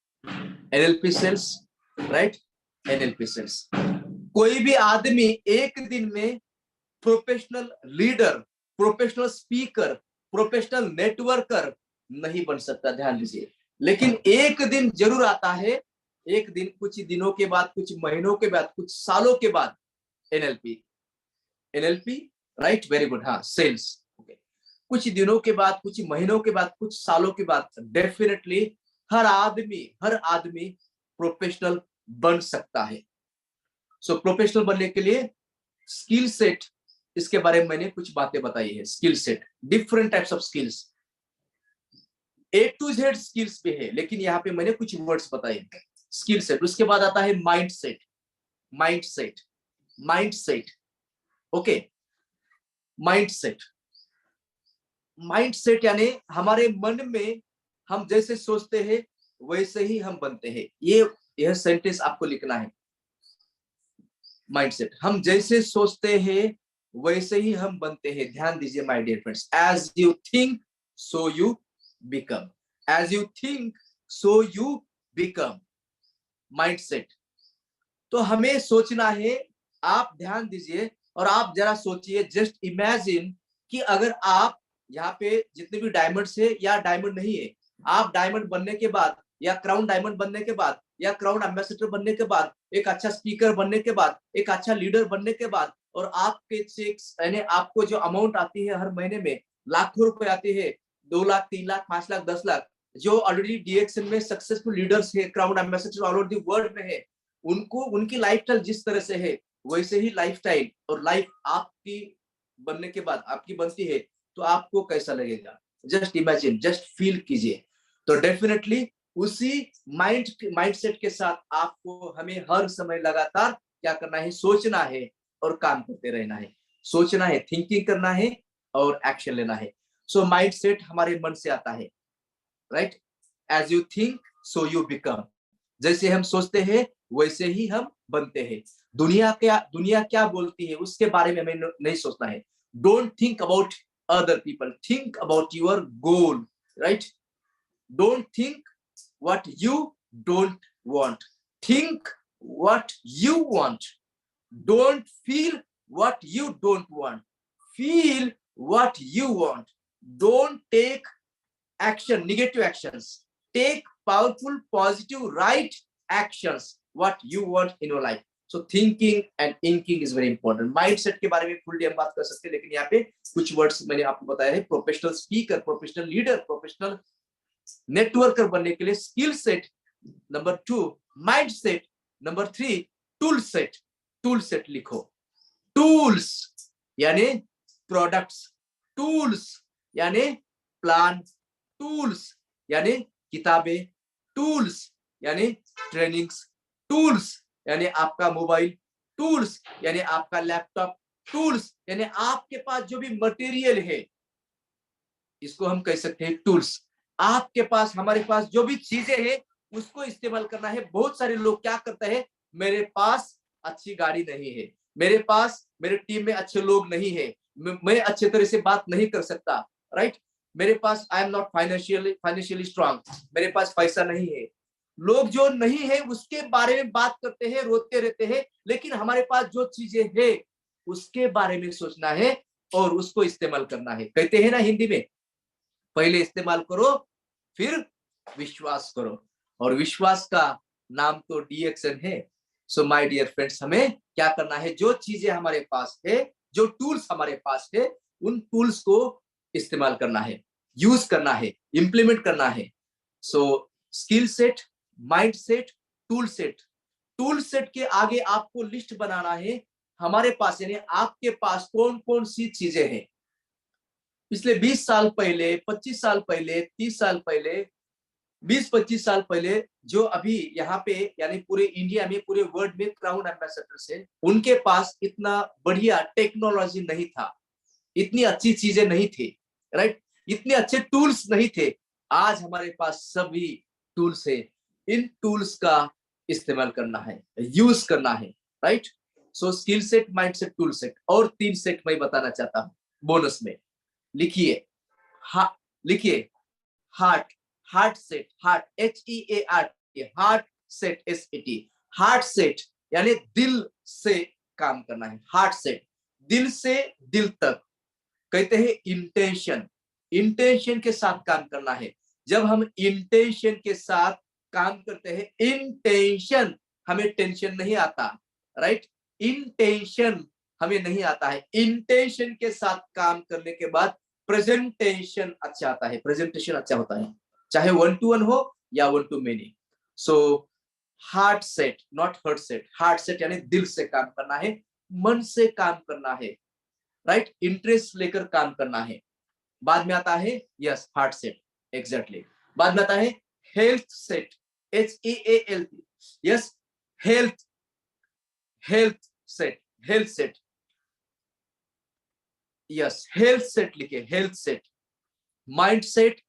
NLP sales, right, NLP sales. कोई भी आदमी एक दिन में professional leader, professional speaker, professional networker नहीं बन सकता, ध्यान दीजिए। लेकिन एक दिन जरूर आता है, एक दिन, कुछ दिनों के बाद, कुछ महीनों के बाद, कुछ सालों के बाद, NLP, राइट, वेरी गुड, हाँ, सेल्स। कुछ दिनों के बाद, कुछ महीनों के बाद, कुछ सालों के बाद डेफिनेटली हर आदमी प्रोफेशनल बन सकता है। सो प्रोफेशनल बनने के लिए स्किल सेट, इसके बारे में मैंने कुछ बातें बताई है। Skill set, different types of skills, A to Z skills पे है, लेकिन यहाँ पे मैंने कुछ वर्ड्स बताए। स्किल सेट, उसके बाद आता है mind set, mind set, mind set, okay, mind set. Mind set यानी हमारे मन में हम जैसे सोचते हैं वैसे ही हम बनते हैं। यह सेंटेंस आपको लिखना है। माइंडसेट, हम जैसे सोचते हैं वैसे ही हम बनते हैं। ध्यान दीजिए my dear friends, as you think so you become, as you think so you become, mindset. तो हमें सोचना है, आप ध्यान दीजिए और आप जरा सोचिए, जस्ट इमेजिन कि अगर आप यहाँ पे जितने भी डायमंड्स है या डायमंड नहीं है, आप डायमंड बनने के बाद या क्राउन डायमंड बनने के बाद या क्राउन एम्बेसडर बनने के बाद, एक अच्छा स्पीकर बनने के बाद, एक अच्छा लीडर बनने के बाद, और आपके चेक्स यानी आपको जो अमाउंट आती है हर महीने में, लाखों रुपए आती है, 2 लाख, 3 लाख, 5 लाख, 10 लाख, जो ऑलरेडी डीएक्सएन में सक्सेसफुल लीडर्स है, crown ambassador all over the world में है, उनको उनकी लाइफस्टाइल जिस तरह से है वैसे ही लाइफस्टाइल और लाइफ आपकी बनने के बाद आपकी बनती है, तो आपको कैसा लगेगा? जस्ट इमेजिन, जस्ट फील कीजिए। तो डेफिनेटली उसी माइंडसेट के साथ आपको हमें हर समय लगातार क्या करना है, सोचना है और काम करते रहना है। सोचना है, थिंकिंग करना है और एक्शन लेना है। सो माइंडसेट हमारे मन से आता है, right. As you think so you become, जैसे हम सोचते हैं वैसे ही हम बनते हैं। दुनिया क्या बोलती है उसके बारे में हमें नहीं सोचना है। Don't think about other people, think about your goal, right? Don't think what you don't want, think what you want. Don't feel what you don't want, feel what you want. Don't take action, negative actions, take powerful, positive, right actions, what you want in your life. So thinking and inking is very important. Mindset के बारे में full day हम बात कर सकते हैं, लेकिन यहाँ पे कुछ वर्ड्स मैंने आपको बताया है। Professional speaker, professional leader, professional networker बनने के लिए skill set number 2, mind set number 3, tool set. Tool set लिखो, टूल्स यानी प्रोडक्ट्स, टूल्स यानी प्लान, टूल्स यानी किताबें, टूल्स यानी ट्रेनिंग्स, टूल्स यानी आपका मोबाइल, टूल्स यानी आपका लैपटॉप, टूल्स यानी आपके पास जो भी मटेरियल है, इसको हम कह सकते हैं टूल्स। आपके पास, हमारे पास जो भी चीजें हैं उसको इस्तेमाल करना है। बहुत सारे लोग क्या करते हैं, मेरे पास अच्छी गाड़ी नहीं है, मेरे पास मेरे टीम में अच्छे लोग नहीं है, मैं अच्छे तरह से बात नहीं कर सकता, राइट, मेरे पास I am not financially strong, मेरे पास पैसा नहीं है, लोग जो नहीं है उसके बारे में बात करते हैं, रोते रहते हैं, लेकिन हमारे पास जो चीजें है उसके बारे में सोचना है और उसको इस्तेमाल करना है। कहते हैं ना हिंदी में, पहले इस्तेमाल करो फिर विश्वास करो, और विश्वास का नाम तो डीएक्सन है। सो माय डियर फ्रेंड्स, हमें क्या करना है, जो चीजें हमारे पास है, जो टूल्स हमारे पास है, उन टूल्स को इस्तेमाल करना है, यूज करना है, इंप्लीमेंट करना है। So skill set, mind set, tool set. Tool set के आगे आपको लिस्ट बनाना है, हमारे पास यानी आपके पास कौन कौन सी चीजें हैं। पिछले 20 साल पहले, 25 साल पहले, 30 साल पहले, 20-25 साल पहले जो अभी यहाँ पे यानी पूरे इंडिया में, पूरे वर्ल्ड में क्राउन एम्बेसडर्स है, उनके पास इतना बढ़िया टेक्नोलॉजी नहीं था, इतनी अच्छी चीजें नहीं थी, राइट, इतने अच्छे टूल्स नहीं थे। आज हमारे पास सभी टूल्स है, इन टूल्स का इस्तेमाल करना है, यूज करना है, right. So skill set, mind set, tool set, और 3 सेट मैं बताना चाहता हूँ बोनस में। लिखिए, लिखिए, heart, heart set, heart HEART, heart set SET, heart set यानी दिल से काम करना है, हार्ट सेट, दिल से दिल तक। कहते हैं इंटेंशन, इंटेंशन के साथ काम करना है। जब हम इंटेंशन के साथ काम करते हैं, इंटेंशन, हमें टेंशन नहीं आता, राइट, इंटेंशन हमें नहीं आता है। इंटेंशन के साथ काम करने के बाद प्रेजेंटेशन अच्छा आता है, प्रेजेंटेशन अच्छा होता है, चाहे 1 to 1 हो या 1 to many। So heart set, not hurt set. Heart set यानी दिल से काम करना है, मन से काम करना है, राइट, इंटरेस्ट लेकर काम करना है। बाद में आता है यस हार्ट सेट, एग्जैक्टली। बाद में आता है health set, HEALT, yes, health, health set, health set, yes, health set लिखे, health set. Mind set,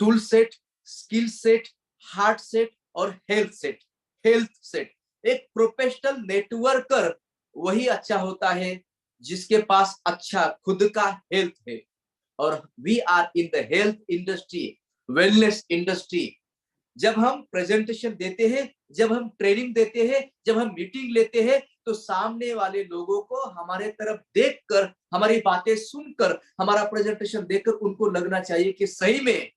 tool set, skill set, heart set और हेल्थ सेट। हेल्थ सेट, एक प्रोफेशनल नेटवर्कर वही अच्छा होता है जिसके पास अच्छा खुद का हेल्थ है। और we are in the health industry, wellness industry. जब हम प्रेजेंटेशन देते हैं, जब हम ट्रेनिंग देते हैं, जब हम मीटिंग लेते हैं, तो सामने वाले लोगों को हमारे तरफ देखकर, हमारी बातें सुनकर, हमारा प्रेजेंटेशन देखकर उनको लगना चाहिए कि सही में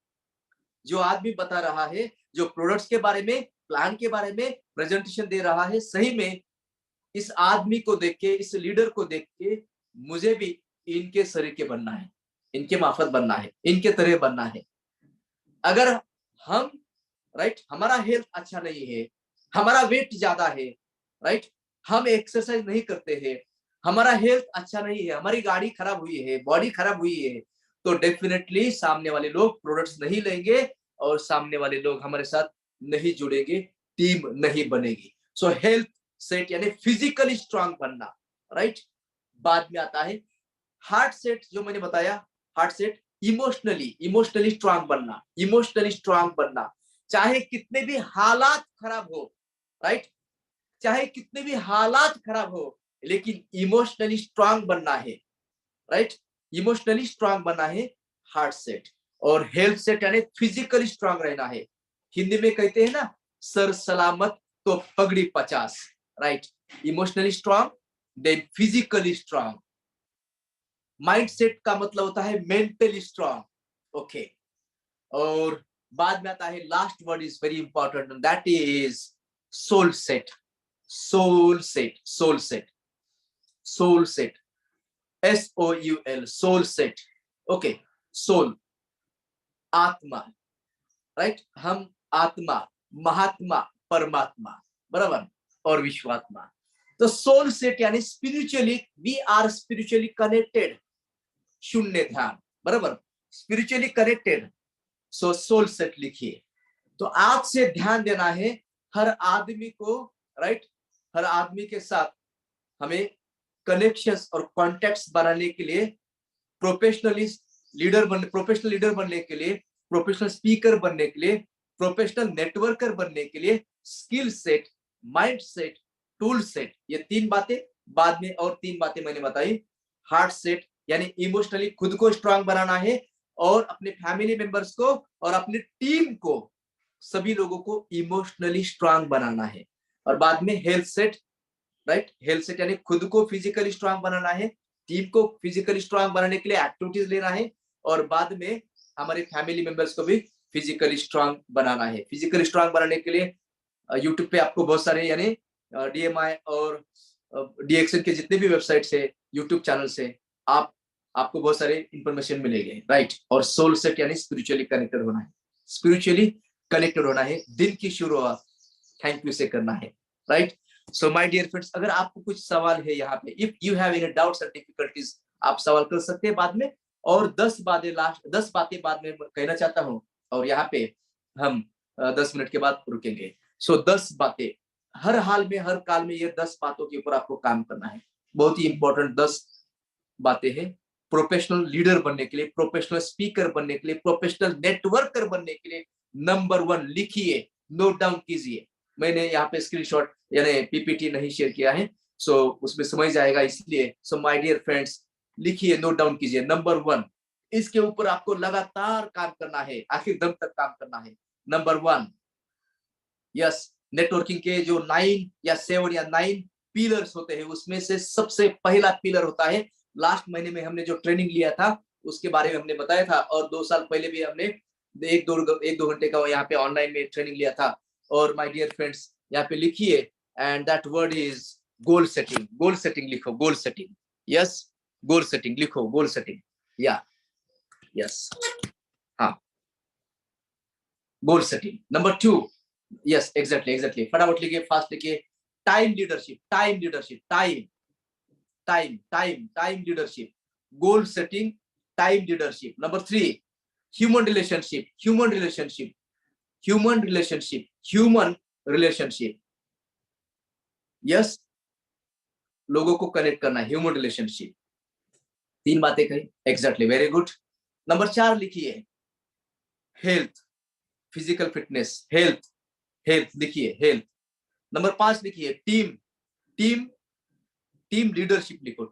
जो आदमी बता रहा है, जो प्रोडक्ट्स के बारे में, प्लान के बारे में प्रेजेंटेशन दे रहा है, सही में इस आदमी को देख के, इस लीडर को देख के मुझे भी इनके सरीके बनना है, इनके माफत बनना है, इनके तरह बनना है। अगर हम, राइट, हमारा हेल्थ अच्छा नहीं है, हमारा वेट ज्यादा है, राइट, हम एक्सरसाइज नहीं करते हैं, हमारा हेल्थ अच्छा नहीं है, हमारी गाड़ी खराब हुई है, बॉडी खराब हुई है, तो डेफिनेटली सामने वाले लोग प्रोडक्ट्स नहीं लेंगे और सामने वाले लोग हमारे साथ नहीं जुड़ेंगे, टीम नहीं बनेगी। सो हेल्थ सेट यानी फिजिकली स्ट्रांग बनना, राइट। बाद में आता है हार्ट सेट, जो मैंने बताया, हार्ट सेट इमोशनली स्ट्रांग बनना, इमोशनली स्ट्रांग बनना, चाहे कितने भी हालात खराब हो, राइट, चाहे कितने भी हालात खराब हो, लेकिन इमोशनली स्ट्रांग बनना है, राइट, इमोशनली स्ट्रांग बनना है, हार्ट सेट। और हेल्थ सेट यानी फिजिकली स्ट्रांग रहना है। हिंदी में कहते हैं ना, सर सलामत तो पगड़ी 50, right, emotionally strong then physically strong. Mind set का मतलब होता है मेंटली स्ट्रांग, ओके। और बाद में आता है last word is very important, that is soul set, soul set, soul set, soul set, SOUL, soul set, okay. Soul, आत्मा, राइट, हम आत्मा, महात्मा, परमात्मा, बराबर, और विश्वात्मा। तो सोल सेट यानी spiritually, we are spiritually connected, शून्य ध्यान, बराबर, spiritually connected. So soul set लिखिए। तो आज से ध्यान देना है हर आदमी को, राइट, हर आदमी के साथ हमें कनेक्शंस और कॉन्टेक्ट्स बनाने के लिए, प्रोफेशनल लीडर बनने के लिए, प्रोफेशनल स्पीकर बनने के लिए, प्रोफेशनल नेटवर्कर बनने के लिए skill set, mind set, tool set, ये 3 बातें। बाद में और 3 बातें मैंने बताई। हार्ट सेट यानी इमोशनली खुद को स्ट्रांग बनाना है और अपने फैमिली मेंबर्स को और अपनी टीम को सभी लोगों को इमोशनली स्ट्रांग बनाना है, और बाद में health set, right, health set यानी खुद को फिजिकली स्ट्रांग बनाना है, टीम को फिजिकली स्ट्रांग बनाने के लिए एक्टिविटीज लेना है, और बाद में हमारे फैमिली मेंबर्स को भी फिजिकली स्ट्रांग बनाना है। फिजिकली स्ट्रांग बनाने के लिए यूट्यूब पे आपको बहुत सारे यानी DMI और DXN के जितने भी वेबसाइट्स है, यूट्यूब चैनल से आपको बहुत सारे इंफॉर्मेशन मिलेंगे, राइट। और सोल सेट यानी स्पिरिचुअली कनेक्टेड होना है, स्पिरिचुअली कनेक्टेड होना है, दिन की शुरुआत थैंक यू से करना है, right. So my dear friends, अगर आपको कुछ सवाल है यहाँ पे, if you have any doubts और डिफिकल्टीज, आप सवाल कर सकते हैं बाद में। और 10 बातें बाद में कहना चाहता हूँ, और यहाँ पे हम 10 मिनट के बाद रुकेंगे। सो 10 बातें, हर हाल में हर काल में ये 10 बातों के ऊपर आपको काम करना है। बहुत ही इंपॉर्टेंट 10 बातें हैं प्रोफेशनल लीडर बनने के लिए, प्रोफेशनल स्पीकर बनने के लिए, प्रोफेशनल नेटवर्कर बनने के लिए। नंबर 1 लिखिए, नोट डाउन कीजिए। मैंने यहाँ पे स्क्रीनशॉट यानी PPT नहीं शेयर किया है, सो उसमें समझ जाएगा, इसलिए सो माय डियर फ्रेंड्स लिखिए, नोट डाउन कीजिए। नंबर 1, इसके ऊपर आपको लगातार काम करना है, आखिर दम तक काम करना है। नंबर 1, यस, नेटवर्किंग के जो 9 या 7 या 9 पिलर्स होते हैं, उसमें से सबसे पहला पिलर होता है, लास्ट महीने में हमने जो ट्रेनिंग लिया था उसके बारे में हमने बताया था, और 2 साल पहले भी हमने 1-2 घंटे का यहाँ पे ऑनलाइन में ट्रेनिंग लिया था। और माय डियर फ्रेंड्स यहाँ पे लिखिए, and that word is goal setting. Goal setting लिखो, goal setting, yes, goal setting लिखो, गोल सेटिंग, या यस, हाँ, goal setting. Number 2, yes, exactly, फटाफट लिखिए, फास्ट लिखिए। Time leadership, time leadership, time leadership, goal setting, time leadership. Number 3, human relationship, human relationship, yes, लोगों को connect करना, human relationship. 3 बातें कही, एग्जैक्टली, वेरी गुड। नंबर 4 लिखिए, हेल्थ, फिजिकल फिटनेस, हेल्थ लिखिए, हेल्थ। नंबर 5 लिखिए, टीम लीडरशिप लिखो,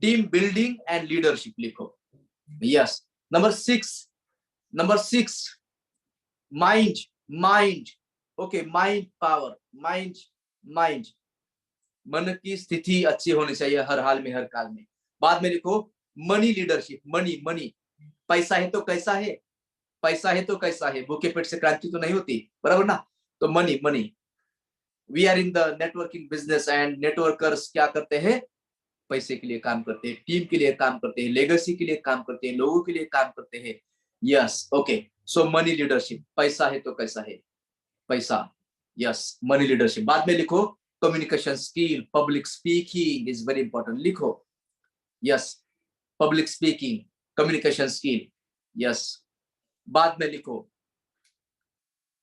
team building and leadership लिखो, yes. Number 6, mind, okay, mind power, mind, मन की स्थिति अच्छी होनी चाहिए हर हाल में हर काल में। बाद में लिखो मनी लीडरशिप, मनी, पैसा है तो कैसा है, भूखे पेट से क्रांति तो नहीं होती, बराबर ना। तो money, we are in the networking business, and networkers क्या करते हैं, पैसे के लिए काम करते हैं, टीम के लिए काम करते हैं, लेगेसी के लिए काम करते हैं, लोगों के लिए काम करते हैं, यस, ओके। सो मनी लीडरशिप, पैसा है तो कैसा है, पैसा, यस, मनी लीडरशिप। बाद में लिखो communication skill, public speaking is very important, लिखो, yes, public speaking, communication skill, yes. बाद में लिखो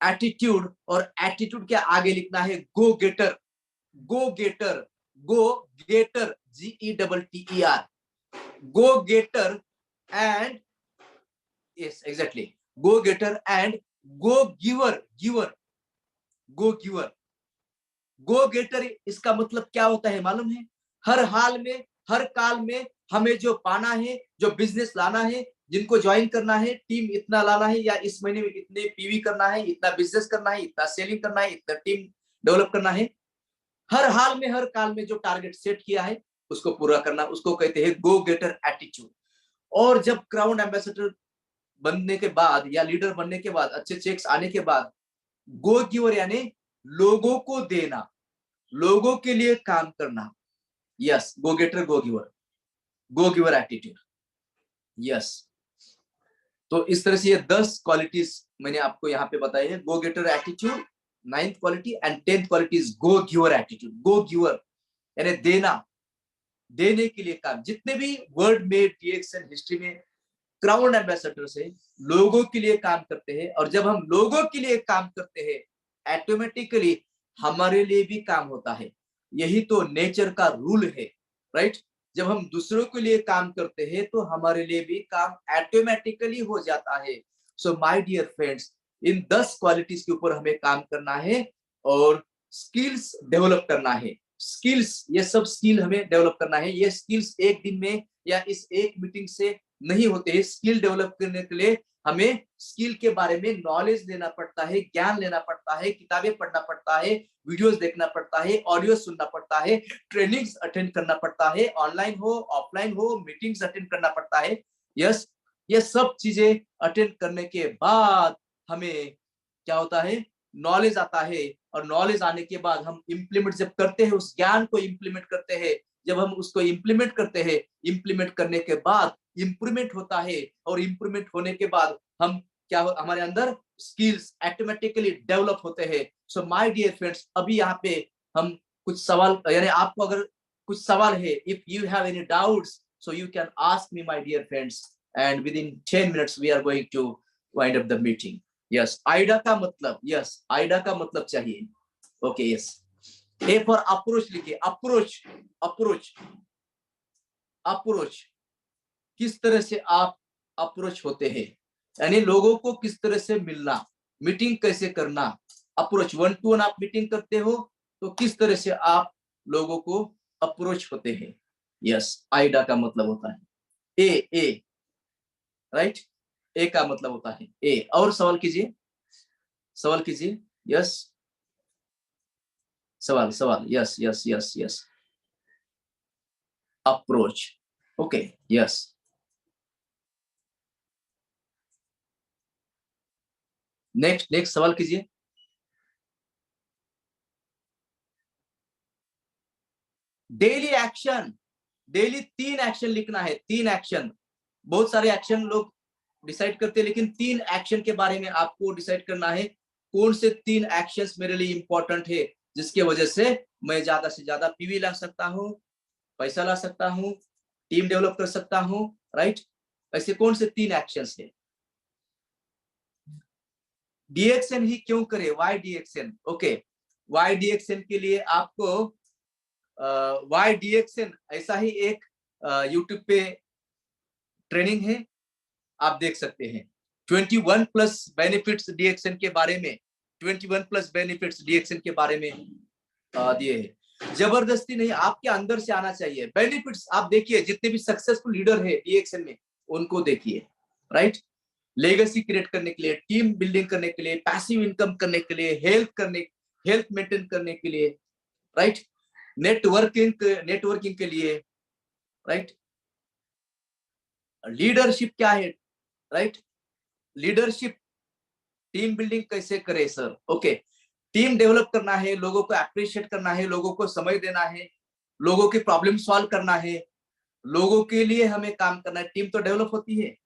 एटीट्यूड, और एटीट्यूड के आगे लिखना है go getter, GETTER, go getter and, yes, exactly, go getter and go giver, go getter, इसका मतलब क्या होता है मालूम है? हर हाल में हर काल में हमें जो पाना है, जो बिजनेस लाना है, जिनको ज्वाइन करना है, टीम इतना लाना है, या इस महीने में इतने PV करना है, इतना बिजनेस करना है, इतना सेलिंग करना है, इतना टीम डेवलप करना है, हर हाल में हर काल में जो टारगेट सेट किया है उसको पूरा करना, उसको कहते हैं गो गेटर एटीट्यूड। और जब क्राउन एम्बेसडर बनने के बाद या लीडर बनने के बाद, अच्छे चेक्स आने के बाद, गो गिवर यानी लोगों को देना, लोगों के लिए काम करना, यस, गो गेटर, गो गिवर एटीट्यूड, यस। तो इस तरह से ये 10 क्वालिटीज मैंने आपको यहाँ पे बताई है, go getter attitude 9th quality, and 10th quality is go giver attitude. Go giver यानी देने के लिए काम। जितने भी वर्ल्ड में DXN हिस्ट्री में क्राउन एम्बेसडर से लोगों के लिए काम करते हैं, और जब हम लोगों के लिए काम करते हैं ऑटोमेटिकली हमारे लिए भी काम होता है। यही तो नेचर का रूल है, राइट। जब हम दूसरों के लिए काम करते हैं तो हमारे लिए भी काम ऑटोमेटिकली हो जाता है। सो माय डियर फ्रेंड्स, इन 10 क्वालिटीज के ऊपर हमें काम करना है और स्किल्स डेवलप करना है। स्किल्स, ये सब स्किल हमें डेवलप करना है। ये स्किल्स एक दिन में या इस एक मीटिंग से नहीं होते हैं। स्किल डेवलप करने के लिए हमें स्किल के बारे में नॉलेज लेना पड़ता है, ज्ञान लेना पड़ता है, किताबें पढ़ना पड़ता है, वीडियोस देखना पड़ता है, ऑडियो सुनना पड़ता है, ट्रेनिंग्स अटेंड करना पड़ता है, ऑनलाइन हो ऑफलाइन हो, मीटिंग्स अटेंड करना पड़ता है। यस, ये सब चीजें अटेंड करने के बाद हमें क्या होता है, नॉलेज आता है। और नॉलेज आने के बाद हम इम्प्लीमेंट जब करते हैं, उस ज्ञान को इम्प्लीमेंट करते हैं, जब हम उसको इम्प्लीमेंट करते हैं, इम्प्लीमेंट करने के बाद इम्प्रूवमेंट होता है, और इम्प्रूवमेंट होने के बाद हम हमारे अंदर स्किल्स ऑटोमेटिकली डेवलप होते हैं। सो माय डियर फ्रेंड्स, अभी यहाँ पे हम कुछ सवाल, यानी आपको अगर कुछ सवाल है, if you have any doubts, so you can ask me my dear friends, and within 10 minutes we are going to wind up the meeting. Yes, AIDA का मतलब, यस आइडा का मतलब चाहिए। Okay, yes, A for approach लिखिए, approach, approach, approach, किस तरह से आप अप्रोच होते हैं, यानी लोगों को किस तरह से मिलना, मीटिंग कैसे करना, अप्रोच, 1 to 1 आप मीटिंग करते हो तो किस तरह से आप लोगों को अप्रोच होते हैं। यस, आइडा का मतलब होता है ए, राइट, ए का मतलब होता है ए। और सवाल कीजिए, सवाल कीजिए, यस, सवाल, सवाल, yes yes yes yes, approach, okay, yes, next, next सवाल कीजिए। डेली एक्शन, डेली 3 एक्शन लिखना है, 3 एक्शन। बहुत सारे एक्शन लोग डिसाइड करते हैं, लेकिन 3 एक्शन के बारे में आपको डिसाइड करना है, कौन से 3 एक्शंस मेरे लिए इंपॉर्टेंट है, जिसके वजह से मैं ज्यादा से ज्यादा पीवी ला सकता हूँ, पैसा ला सकता हूँ, टीम डेवलप कर सकता हूँ, राइट। ऐसे कौन से 3 एक्शंस है। डीएक्शन ही क्यों करे, वाई डीएक्शन, ओके, वाई डीएक्शन के लिए आपको वाई डीएक्शन ऐसा ही एक यूट्यूब पे ट्रेनिंग है, आप देख सकते हैं। 21 प्लस बेनिफिट्स डीएक्शन के बारे में, 21 प्लस बेनिफिट्स डीएक्शन के बारे में दिए हैं। जबरदस्ती नहीं, आपके अंदर से आना चाहिए। बेनिफिट्स आप देखिए, जितने भी सक्सेसफुल लीडर है डीएक्शन में, उनको देखिए, राइट। लेगेसी क्रिएट करने के लिए, टीम बिल्डिंग करने के लिए, पैसिव इनकम करने के लिए, हेल्थ मेंटेन करने के लिए, राइट, नेटवर्किंग के लिए, राइट। लीडरशिप क्या है, राइट, लीडरशिप, टीम बिल्डिंग कैसे करे सर, ओके, टीम डेवलप करना है, लोगों को अप्रिशिएट करना है, लोगों को समय देना है, लोगों की प्रॉब्लम सॉल्व करना है, लोगों के लिए हमें काम करना है, टीम तो डेवलप होती है।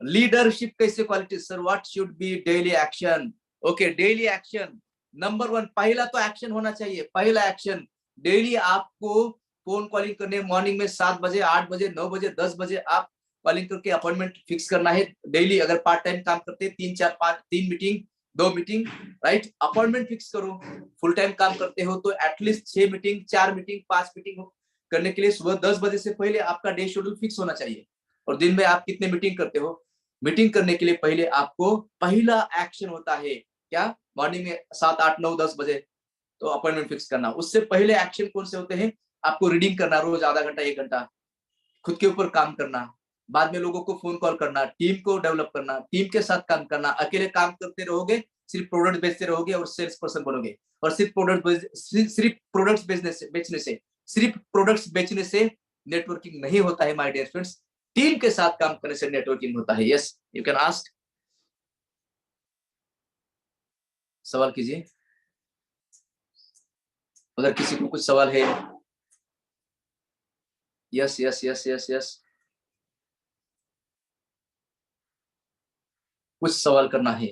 लीडरशिप कैसे quality sir, what should be daily action, okay, daily action number 1, पहला तो एक्शन होना चाहिए, पहला एक्शन, डेली आपको फोन कॉलिंग करने, मॉर्निंग में 7 बजे, 8 बजे, 9 बजे, 10 बजे आप कॉलिंग करके अपॉइंटमेंट फिक्स करना है डेली। अगर पार्ट टाइम काम करते हैं, 3 4 5, 3 meeting, 2 meeting, right, appointment fix करो। फुल टाइम काम करते हो तो एटलीस्ट 6 मीटिंग, 4 मीटिंग, 5 मीटिंग करने के लिए सुबह 10 बजे से पहले आपका डे शेड्यूल फिक्स होना चाहिए। और दिन में आप कितने मीटिंग करते हो, मीटिंग करने के लिए पहले आपको पहला एक्शन होता है क्या, मॉर्निंग में 7 8 9 10 बजे तो अपॉइंटमेंट फिक्स करना। उससे पहले एक्शन कौन से होते हैं, आपको रीडिंग करना, रोज आधा घंटा 1 घंटा, खुद के ऊपर काम करना, बाद में लोगों को फोन कॉल करना, टीम को डेवलप करना, टीम के साथ काम करना। अकेले काम करते रहोगे, सिर्फ प्रोडक्ट बेचते रहोगे और सेल्स पर्सन बनोगे, और सिर्फ प्रोडक्ट्स बेचने से नेटवर्किंग नहीं होता है माय डियर फ्रेंड्स, टीम के साथ काम करने से नेटवर्किंग होता है। यस, यू कैन आस्क, सवाल कीजिए अगर किसी को कुछ सवाल है। Yes yes yes yes yes, कुछ सवाल करना है।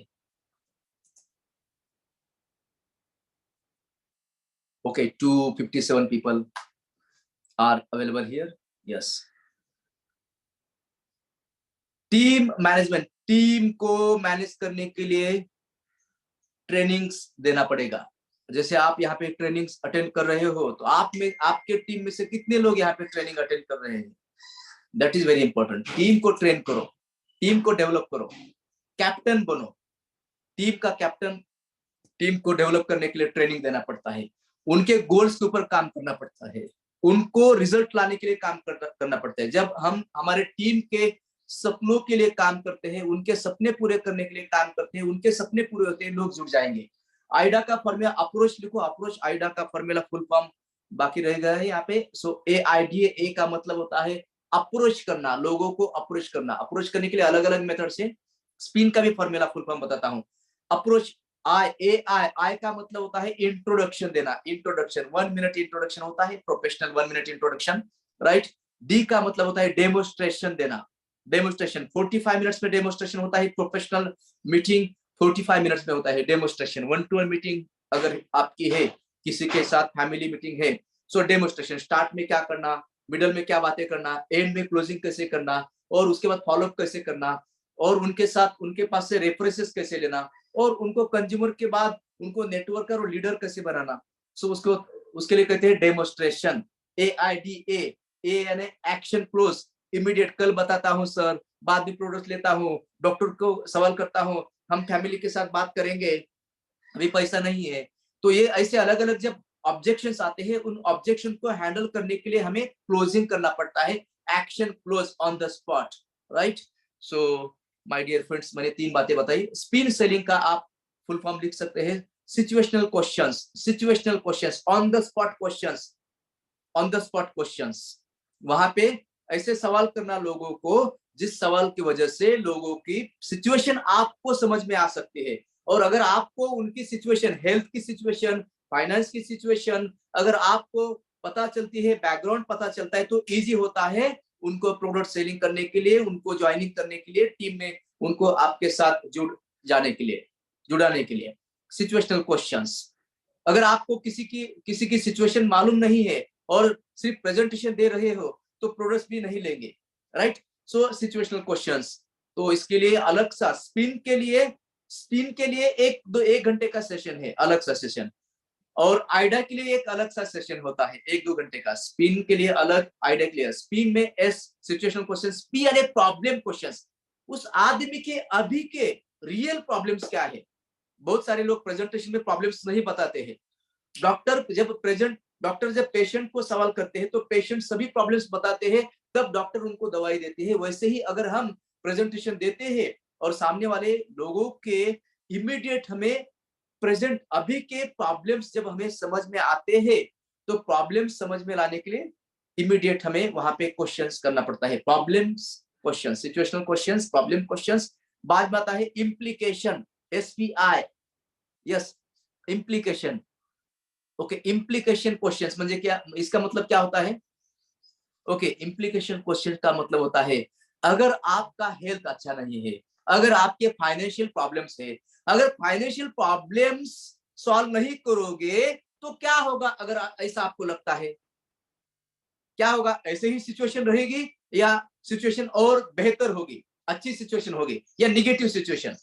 Okay, 257 people are available here. Yes. Team management, team को मैनेज करने के लिए ट्रेनिंग्स देना पड़ेगा। जैसे आप यहाँ पे ट्रेनिंग्स अटेंड कर रहे हो, तो आप में, आपके टीम में से कितने लोग यहाँ पे ट्रेनिंग अटेंड कर रहे हैं, that is very important. Team को ट्रेन करो, टीम को डेवलप करो, कैप्टन बनो, टीम का कैप्टन। टीम को डेवलप करने के लिए ट्रेनिंग देना पड़ता है, उनके गोल्स के ऊपर काम करना पड़ता है, उनको रिजल्ट लाने के लिए काम करना पड़ता है। जब हम हमारे टीम के सपनों के लिए काम करते हैं, उनके सपने पूरे करने के लिए काम करते हैं, उनके सपने पूरे होते हैं, लोग जुड़ जाएंगे। आइडा का फॉर्मूला अप्रोच लिखो, अप्रोच आइडा का फॉर्मूला फुल फॉर्म बाकी रह गया है यहाँ पे। सो AIDA, ए का मतलब होता है अप्रोच करना, लोगों को अप्रोच करना। अप्रोच करने के लिए अलग अलग मेथड से, स्पिन का भी फॉर्मूला फुल फॉर्म बताता हूँ। अप्रोच आई का मतलब होता है इंट्रोडक्शन देना, इंट्रोडक्शन 1 मिनट इंट्रोडक्शन होता है, professional 1 minute introduction, right. D का मतलब होता है डेमोस्ट्रेशन देना, डेमोस्ट्रेशन 45 मिनट्स में डेमोस्ट्रेशन होता है, प्रोफेशनल मीटिंग 45 मिनट्स में होता है डेमोस्ट्रेशन। 1-to-1 मीटिंग अगर आपकी है, किसी के साथ फैमिली मीटिंग है, सो डेमोस्ट्रेशन, स्टार्ट में क्या करना, मिडल में क्या बातें करना, एंड में क्लोजिंग कैसे करना, और उसके बाद फॉलोअप कैसे करना, और उनके साथ उनके पास से रेफरेंसेस कैसे लेना, और उनको कंज्यूमर के बाद उनको नेटवर्कर और लीडर कैसे बनाना। सो उसको उसके लिए कहते हैं डेमोस्ट्रेशन। AIDA, ए यानी एक्शन क्लोज, इमीडिएट, कल बताता हूँ सर, बाद में प्रोडक्ट लेता हूँ, डॉक्टर को सवाल करता हूँ, हम फैमिली के साथ बात करेंगे, अभी पैसा नहीं है। तो ये ऐसे अलग अलग जब ऑब्जेक्शंस आते हैं, उन ऑब्जेक्शन को हैंडल करने के लिए हमें क्लोजिंग करना पड़ता है, action close on the spot, right. So my dear friends, मैंने 3 बातें बताई। स्पिन सेलिंग का आप फुल फॉर्म लिख सकते हैं situational questions, situational questions, on the spot questions, on the spot questions. वहां पे ऐसे सवाल करना लोगों को, जिस सवाल की वजह से लोगों की सिचुएशन आपको समझ में आ सकती है। और अगर आपको उनकी सिचुएशन, हेल्थ की सिचुएशन, फाइनेंस की सिचुएशन अगर आपको पता चलती है, बैकग्राउंड पता चलता है, तो इजी होता है उनको प्रोडक्ट सेलिंग करने के लिए, उनको ज्वाइनिंग करने के लिए, टीम में उनको आपके साथ जाने के लिए, जुड़ाने के लिए। सिचुएशनल क्वेश्चंस, अगर आपको किसी की सिचुएशन मालूम नहीं है और सिर्फ प्रेजेंटेशन दे रहे हो, तो प्रोडक्ट्स भी नहीं लेंगे, राइट। सो सिचुएशनल क्वेश्चंस, तो इसके लिए अलग सा स्पिन के लिए 1 घंटे का सेशन है, अलग सा सेशन। और आइडा के लिए एक अलग सा सेशन होता है 1-2 घंटे का, स्पिन के लिए अलग, आइडा के लिए। स्पिन में एस सिचुएशनल क्वेश्चंस, पी यानी प्रॉब्लम क्वेश्चंस, उस आदमी के अभी के रियल प्रॉब्लम्स क्या है। बहुत सारे लोग प्रेजेंटेशन में प्रॉब्लम्स नहीं बताते हैं। डॉक्टर जब पेशेंट को सवाल करते हैं, तो पेशेंट सभी प्रॉब्लम्स बताते हैं, तब डॉक्टर उनको दवाई देते हैं। वैसे ही अगर हम प्रेजेंटेशन देते हैं और सामने वाले लोगों के इमीडिएट हमें प्रेजेंट अभी के प्रॉब्लम्स जब हमें समझ में आते हैं, तो प्रॉब्लम्स समझ में लाने के लिए इमीडिएट हमें वहां पे क्वेश्चंस करना पड़ता है, problems question, situational questions, problem questions. बाद में आता है implication, SPI, yes, implication. Okay, implication questions म्हणजे क्या, इसका मतलब क्या होता है? ओके, इम्प्लीकेशन क्वेश्चन का मतलब होता है, अगर आपका हेल्थ अच्छा नहीं है, अगर आपके फाइनेंशियल प्रॉब्लम्स है, अगर फाइनेंशियल प्रॉब्लम्स सॉल्व नहीं करोगे, तो क्या होगा? अगर ऐसा आपको लगता है, क्या होगा? ऐसे ही सिचुएशन रहेगी, या सिचुएशन और बेहतर होगी, अच्छी सिचुएशन होगी, या निगेटिव सिचुएशन?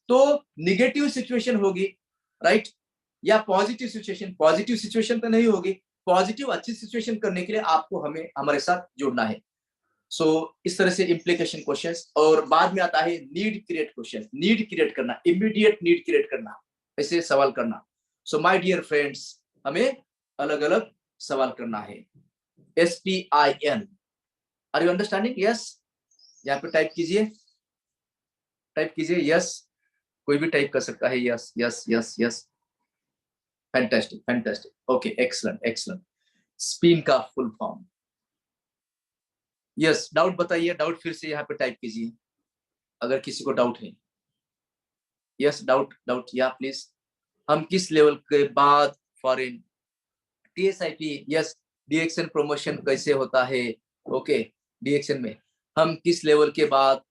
तो निगेटिव सिचुएशन होगी, राइट, या पॉजिटिव सिचुएशन तो नहीं होगी। पॉजिटिव अच्छी सिचुएशन करने के लिए आपको हमें हमारे साथ जुड़ना है। सो इस तरह से इम्प्लीकेशन क्वेश्चंस। और बाद में आता है need create question, need create करना, इमीडिएट नीड क्रिएट करना, ऐसे सवाल करना। सो माय डियर फ्रेंड्स, हमें अलग अलग सवाल करना है। SPIN, are you understanding? Yes, यहाँ पे टाइप कीजिए, यस, कोई भी टाइप कर सकता है, yes yes yes yes, fantastic fantastic, okay, excellent excellent. Spin का फुल फॉर्म, यस, डाउट बताइए, डाउट फिर से यहाँ पे टाइप कीजिए अगर किसी को डाउट है। यस, डाउट डाउट, या प्लीज। हम किस लेवल के बाद foreign, TSIP, yes, DXN promotion कैसे होता है? ओके, DXN में हम किस लेवल के बाद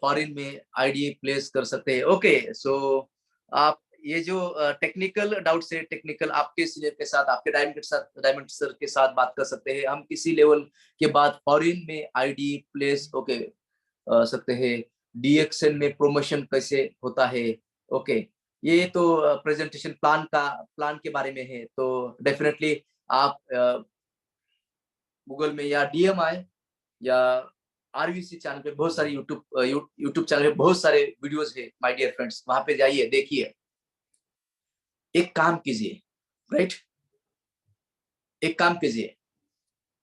फॉरेन में IDA प्लेस कर सकते हैं? ओके, सो आप ये जो टेक्निकल डाउट से, टेक्निकल आपके सीनियर के साथ, आपके डायमंड सर के साथ बात कर सकते हैं। हम किसी लेवल के बाद फॉरेन में IDA प्लेस ओके सकते हैं। DXN में प्रमोशन कैसे होता है? ओके, ये तो प्रेजेंटेशन प्लान के बारे में है। तो डेफिनेटली आप गूगल में या DMI या RVC चैनल पे, बहुत सारे यूट्यूब चैनल पे बहुत सारे वीडियोस है माय डियर फ्रेंड्स, वहां पे जाइए, देखिए। एक काम कीजिए, राइट, एक काम कीजिए,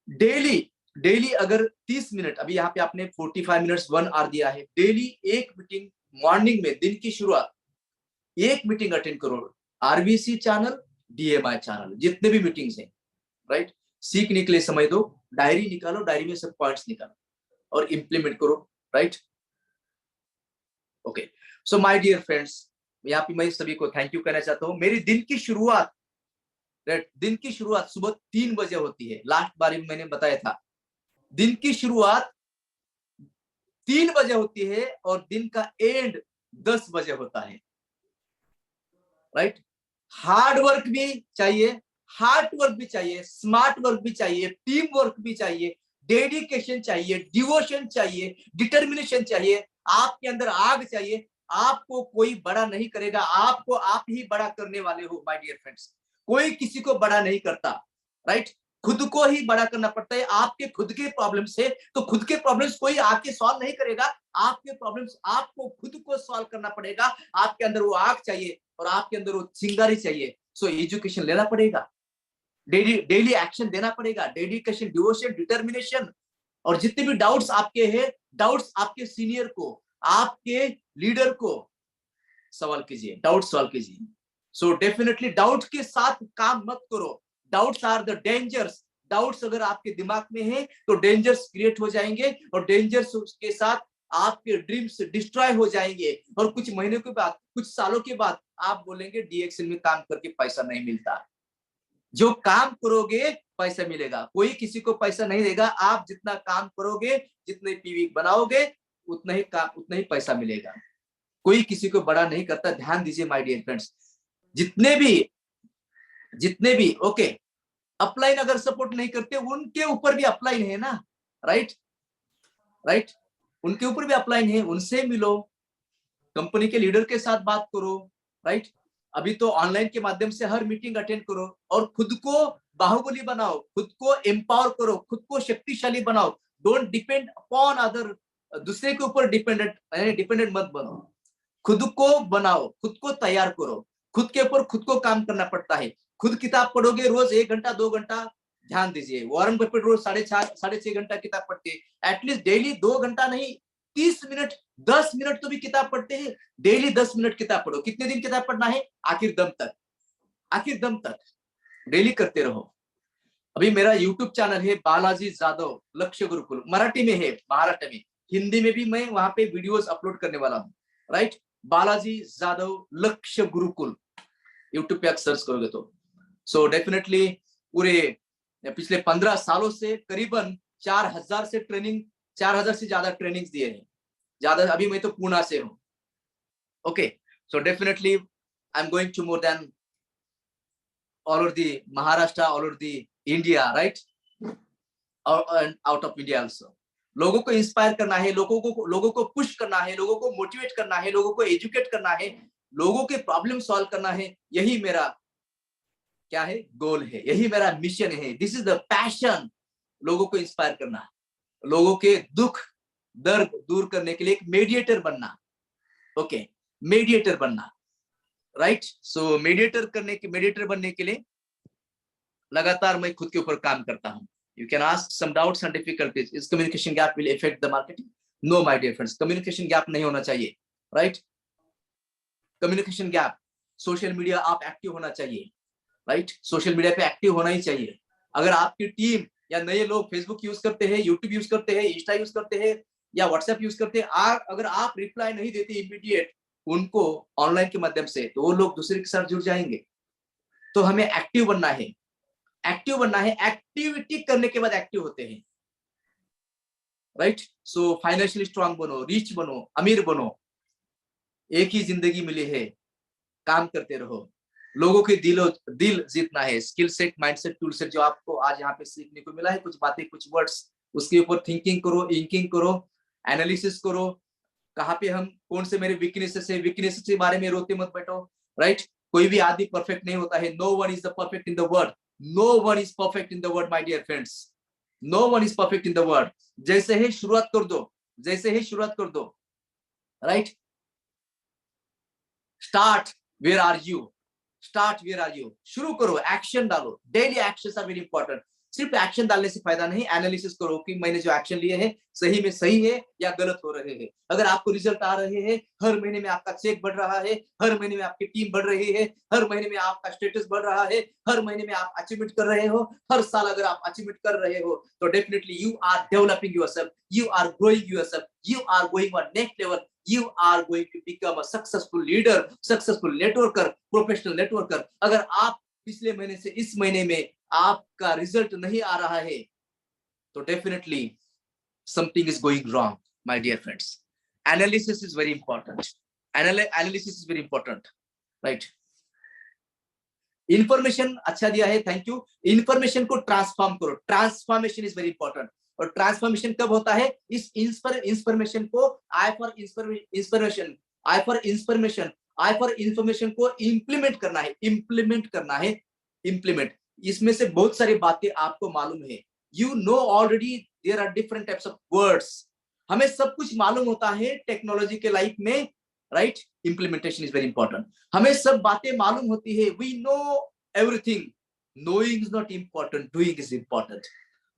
डेली डेली अगर 30 मिनट, अभी यहाँ पे आपने 45 मिनट्स 1 आवर दिया है, डेली एक मीटिंग मॉर्निंग में, दिन की शुरुआत एक मीटिंग अटेंड करो, आरबीसी चैनल, डीएमआई चैनल, जितने भी मीटिंग्स हैं, राइट। सीखने के लिए समय दो, डायरी निकालो, डायरी में सब पॉइंट्स निकालो और इंप्लीमेंट करो, right. Okay, so my dear friends, यहाँ पे मैं सभी को थैंक यू कहना चाहता हूँ। मेरी दिन की शुरुआत, राइट, दिन की शुरुआत सुबह 3 बजे होती है। लास्ट बार भी मैंने बताया था, दिन की शुरुआत 3 बजे होती है और दिन का एंड 10 बजे होता है, राइट। हार्ड वर्क भी चाहिए, हार्ड वर्क भी चाहिए, स्मार्ट वर्क भी चाहिए, टीम वर्क भी चाहिए, डेडिकेशन चाहिए, डिवोशन चाहिए, डिटर्मिनेशन चाहिए, आपके अंदर आग चाहिए। आपको कोई बड़ा नहीं करेगा, आपको आप ही बड़ा करने वाले हो माय डियर फ्रेंड्स। कोई किसी को बड़ा नहीं करता, राइट। खुद को ही बड़ा करना पड़ता है। आपके खुद के प्रॉब्लम्स है तो खुद के प्रॉब्लम्स कोई आके सॉल्व नहीं करेगा, आपके प्रॉब्लम्स आपको खुद को सॉल्व करना पड़ेगा। आपके अंदर वो आग चाहिए और आपके अंदर वो चिंगारी चाहिए। सो एजुकेशन लेना पड़ेगा, डेली डेली एक्शन देना पड़ेगा, डेडिकेशन, डिवोशन, डिटर्मिनेशन। और जितने भी डाउट्स आपके हैं, डाउट्स आपके सीनियर को, आपके लीडर को सवाल कीजिए, डाउट सॉल्व कीजिए। सो डेफिनेटली डाउट के साथ काम मत करो, doubts are the dangers. Doubts अगर आपके दिमाग में है तो डेंजर्स क्रिएट हो जाएंगे और डेंजर्स के साथ आपके ड्रीम्स डिस्ट्रॉय हो जाएंगे। और कुछ महीनों के बाद, कुछ सालों के बाद आप बोलेंगे डीएक्सएल में काम करके पैसा नहीं मिलता। जो काम करोगे पैसा मिलेगा, कोई किसी को पैसा नहीं देगा। आप जितना काम करोगे, जितने पीवी बनाओगे, उतना ही काम, उतना ही पैसा मिलेगा। कोई किसी को बड़ा नहीं करता, ध्यान दीजिए माय डियर फ्रेंड्स। जितने भी ओके अपलाइन अगर सपोर्ट नहीं करते, उनके ऊपर भी अपलाइन है ना, राइट, राइट, उनके ऊपर भी अपलाइन है, उनसे मिलो, कंपनी के लीडर के साथ बात करो, राइट। अभी तो ऑनलाइन के माध्यम से हर मीटिंग अटेंड करो और खुद को बाहुबली बनाओ, खुद को एम्पावर करो, खुद को शक्तिशाली बनाओ। डोंट डिपेंड अपॉन अदर, दूसरे के ऊपर डिपेंडेंट मत बनो। खुद को बनाओ, खुद को तैयार करो, खुद के ऊपर खुद को काम करना पड़ता है। खुद किताब पढ़ोगे, रोज 1 घंटा 2 घंटा ध्यान दीजिए। वॉरेन बफेट रोज 6.5 घंटा किताब पढ़ते हैं। एटलीस्ट डेली 2 घंटा नहीं, 30 मिनट, 10 मिनट तो भी किताब पढ़ते हैं। डेली 10 मिनट किताब पढ़ो। कितने दिन किताब पढ़ना है? आखिर दम तक, आखिर दम तक डेली करते रहो। अभी मेरा यूट्यूब चैनल है बालाजी जादव लक्ष्य गुरुकुल, मराठी में है, महाराष्ट्र में, हिंदी में भी मैं वहां पे वीडियोस अपलोड करने वाला हूँ, राइट। बालाजी जादव लक्ष्य गुरुकुल यूट्यूब पे आप सर्च करोगे तो। सो डेफिनेटली पूरे पिछले 15 सालों से करीबन 4000 से ट्रेनिंग, 4000 से ज्यादा ट्रेनिंग्स दिए हैं, ज्यादा। अभी मैं तो पुणे से हूँ, okay. So definitely I am going to more than all over the Maharashtra, all over the India, right? And out of India also. लोगों को इंस्पायर करना है, लोगों को पुश करना है, लोगों को मोटिवेट करना है, लोगों को एजुकेट करना है, लोगों के प्रॉब्लम सॉल्व करना है। यही मेरा क्या है, गोल है, यही मेरा मिशन है। This is the passion. लोगों को इंस्पायर करना, लोगों के दुख दर्द दूर करने के लिए एक मेडिएटर बनना, ओके, मेडिएटर बनना, राइट। सो मेडिएटर बनने के लिए लगातार मैं खुद के ऊपर काम करता हूं। You can ask some doubts and difficulties. Is communication gap will affect the marketing? No, my dear friends. Communication gap नहीं होना चाहिए, right? Communication gap. Social media आप एक्टिव होना चाहिए, राइट। सोशल मीडिया पे एक्टिव होना ही चाहिए। अगर आपकी टीम या नए लोग फेसबुक यूज करते हैं, यूट्यूब यूज करते हैं, इंस्टा यूज करते हैं या व्हाट्सएप यूज करते हैं, अगर आप रिप्लाई नहीं देते इमीडिएट उनको ऑनलाइन के माध्यम से, तो वो लोग दूसरे के साथ जुड़ जाएंगे। तो हमें एक्टिव बनना है, एक्टिव बनना है। एक्टिविटी करने के बाद एक्टिव होते हैं, राइट। सो फाइनेंशियली स्ट्रांग बनो, रिच बनो, अमीर बनो। एक ही जिंदगी मिली है, काम करते रहो। लोगों के दिल जीतना है। Skill set, mindset, tool set जो आपको आज यहाँ पे सीखने को मिला है, कुछ बातें, कुछ वर्ड्स, उसके ऊपर थिंकिंग करो, इंकिंग करो, एनालिसिस करो। कहाँ पे हम, कौन से मेरे वीकनेसेस है, वीकनेसेस के बारे में रोते मत बैठो, राइट। कोई भी आदमी परफेक्ट नहीं होता है। No one is the perfect in the world, no one is perfect in the world my dear friends, no one is perfect in the world. जैसे ही शुरुआत कर दो, जैसे ही शुरुआत कर दो, right. Start where are you, start where are you, शुरू करो, एक्शन डालो। Daily actions are very important. सिर्फ एक्शन डालने से फायदा नहीं, एनालिसिस करो कि मैंने जो एक्शन लिए हैं सही में सही है या गलत हो रहे हैं। अगर आपको रिजल्ट आ रहे हैं, हर महीने में आपका चेक बढ़ रहा है, हर महीने में आपकी टीम बढ़ रही है, हर महीने में आपका स्टेटस बढ़ रहा है, हर महीने में आप अचीवमेंट कर रहे हो, हर साल अगर आप अचीवमेंट कर रहे हो, तो definitely you are developing yourself, you are growing yourself, you are going on next level, you are going to become a successful leader, successful networker, professional networker। अगर आप पिछले महीने से इस महीने में आपका रिजल्ट नहीं आ रहा है, तो definitely something is going wrong my dear friends. Analysis is very important, analysis is very important, right. Information अच्छा दिया है, थैंक यू। इंफॉर्मेशन को ट्रांसफॉर्म करो, ट्रांसफॉर्मेशन इज वेरी इंपॉर्टेंट। और ट्रांसफॉर्मेशन कब होता है? इस इंफॉर्मेशन को I for information, I for information, I for information को इंप्लीमेंट करना है, इंप्लीमेंट करना है, इंप्लीमेंट। इसमें से बहुत सारी बातें आपको मालूम है, you know already there are different types of words. हमें सब कुछ मालूम होता है टेक्नोलॉजी के लाइफ में, right. Implementation is very important. हमें सब बातें मालूम होती है, we know everything. Knowing is not important, doing is important.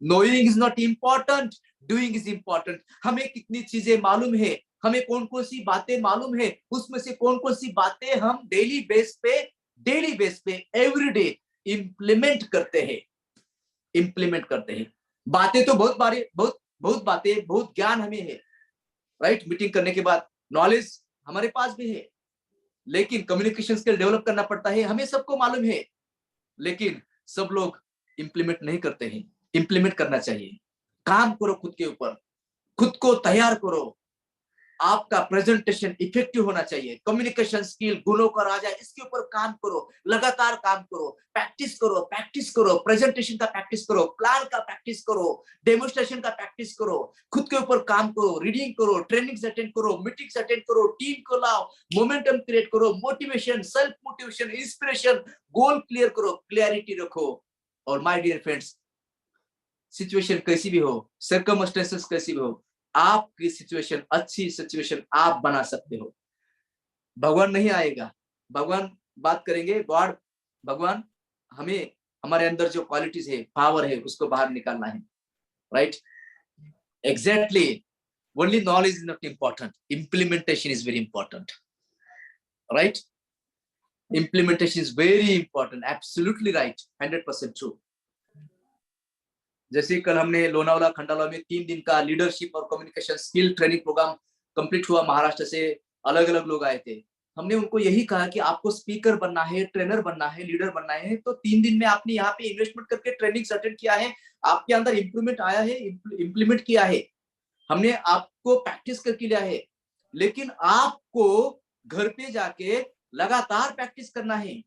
Knowing is not important, doing is important. हमें कितनी चीजें मालूम है, हमें कौन कौन सी बातें मालूम है, उसमें से कौन कौन सी बातें हम डेली बेस पे एवरीडे इंप्लीमेंट करते हैं, इंप्लीमेंट करते हैं। बातें तो बहुत बातें, बहुत ज्ञान हमें है, राइट। मीटिंग करने के बाद नॉलेज हमारे पास भी है, लेकिन कम्युनिकेशन स्किल डेवलप करना पड़ता है, हमें सबको मालूम है, लेकिन सब लोग इंप्लीमेंट नहीं करते हैं। इंप्लीमेंट करना चाहिए। काम करो खुद के ऊपर, खुद को तैयार करो। आपका प्रेजेंटेशन इफेक्टिव होना चाहिए, कम्युनिकेशन स्किल गुणों का राजा, इसके ऊपर काम करो, लगातार काम करो, प्रैक्टिस करो, प्रैक्टिस करो, प्रेजेंटेशन का प्रैक्टिस करो, प्लान का प्रैक्टिस करो, डेमोन्स्ट्रेशन का प्रैक्टिस करो, खुद के ऊपर काम करो, रीडिंग करो, ट्रेनिंग्स अटेंड करो, मीटिंग्स अटेंड करो, टीम को लाओ, मोमेंटम क्रिएट करो, motivation, self motivation, inspiration, goal clear करो, क्लैरिटी रखो। और माय डियर फ्रेंड्स, सिचुएशन कैसी भी हो, सर्कमस्टेंसेस कैसी भी हो, आपकी सिचुएशन अच्छी सिचुएशन आप बना सकते हो। भगवान नहीं आएगा, भगवान बात करेंगे, गॉड, भगवान हमें हमारे अंदर जो क्वालिटीज है, पावर है, उसको बाहर निकालना है, right. Exactly, only knowledge is not important, implementation is very important, right. Implementation is very important, absolutely right, 100% true. जैसे कल हमने लोनावाला खंडाला में 3 दिन का लीडरशिप और communication skill training program complete हुआ। महाराष्ट्र से अलग अलग लोग आए थे। हमने उनको यही कहा कि आपको स्पीकर बनना है, ट्रेनर बनना है, लीडर बनना है, तो 3 दिन में आपने यहाँ पे इन्वेस्टमेंट करके ट्रेनिंग अटेंड किया है, आपके अंदर इंप्रूवमेंट आया है, इंप्लीमेंट किया है, हमने आपको प्रैक्टिस करके लिया है, लेकिन आपको घर पे जाके लगातार प्रैक्टिस करना है,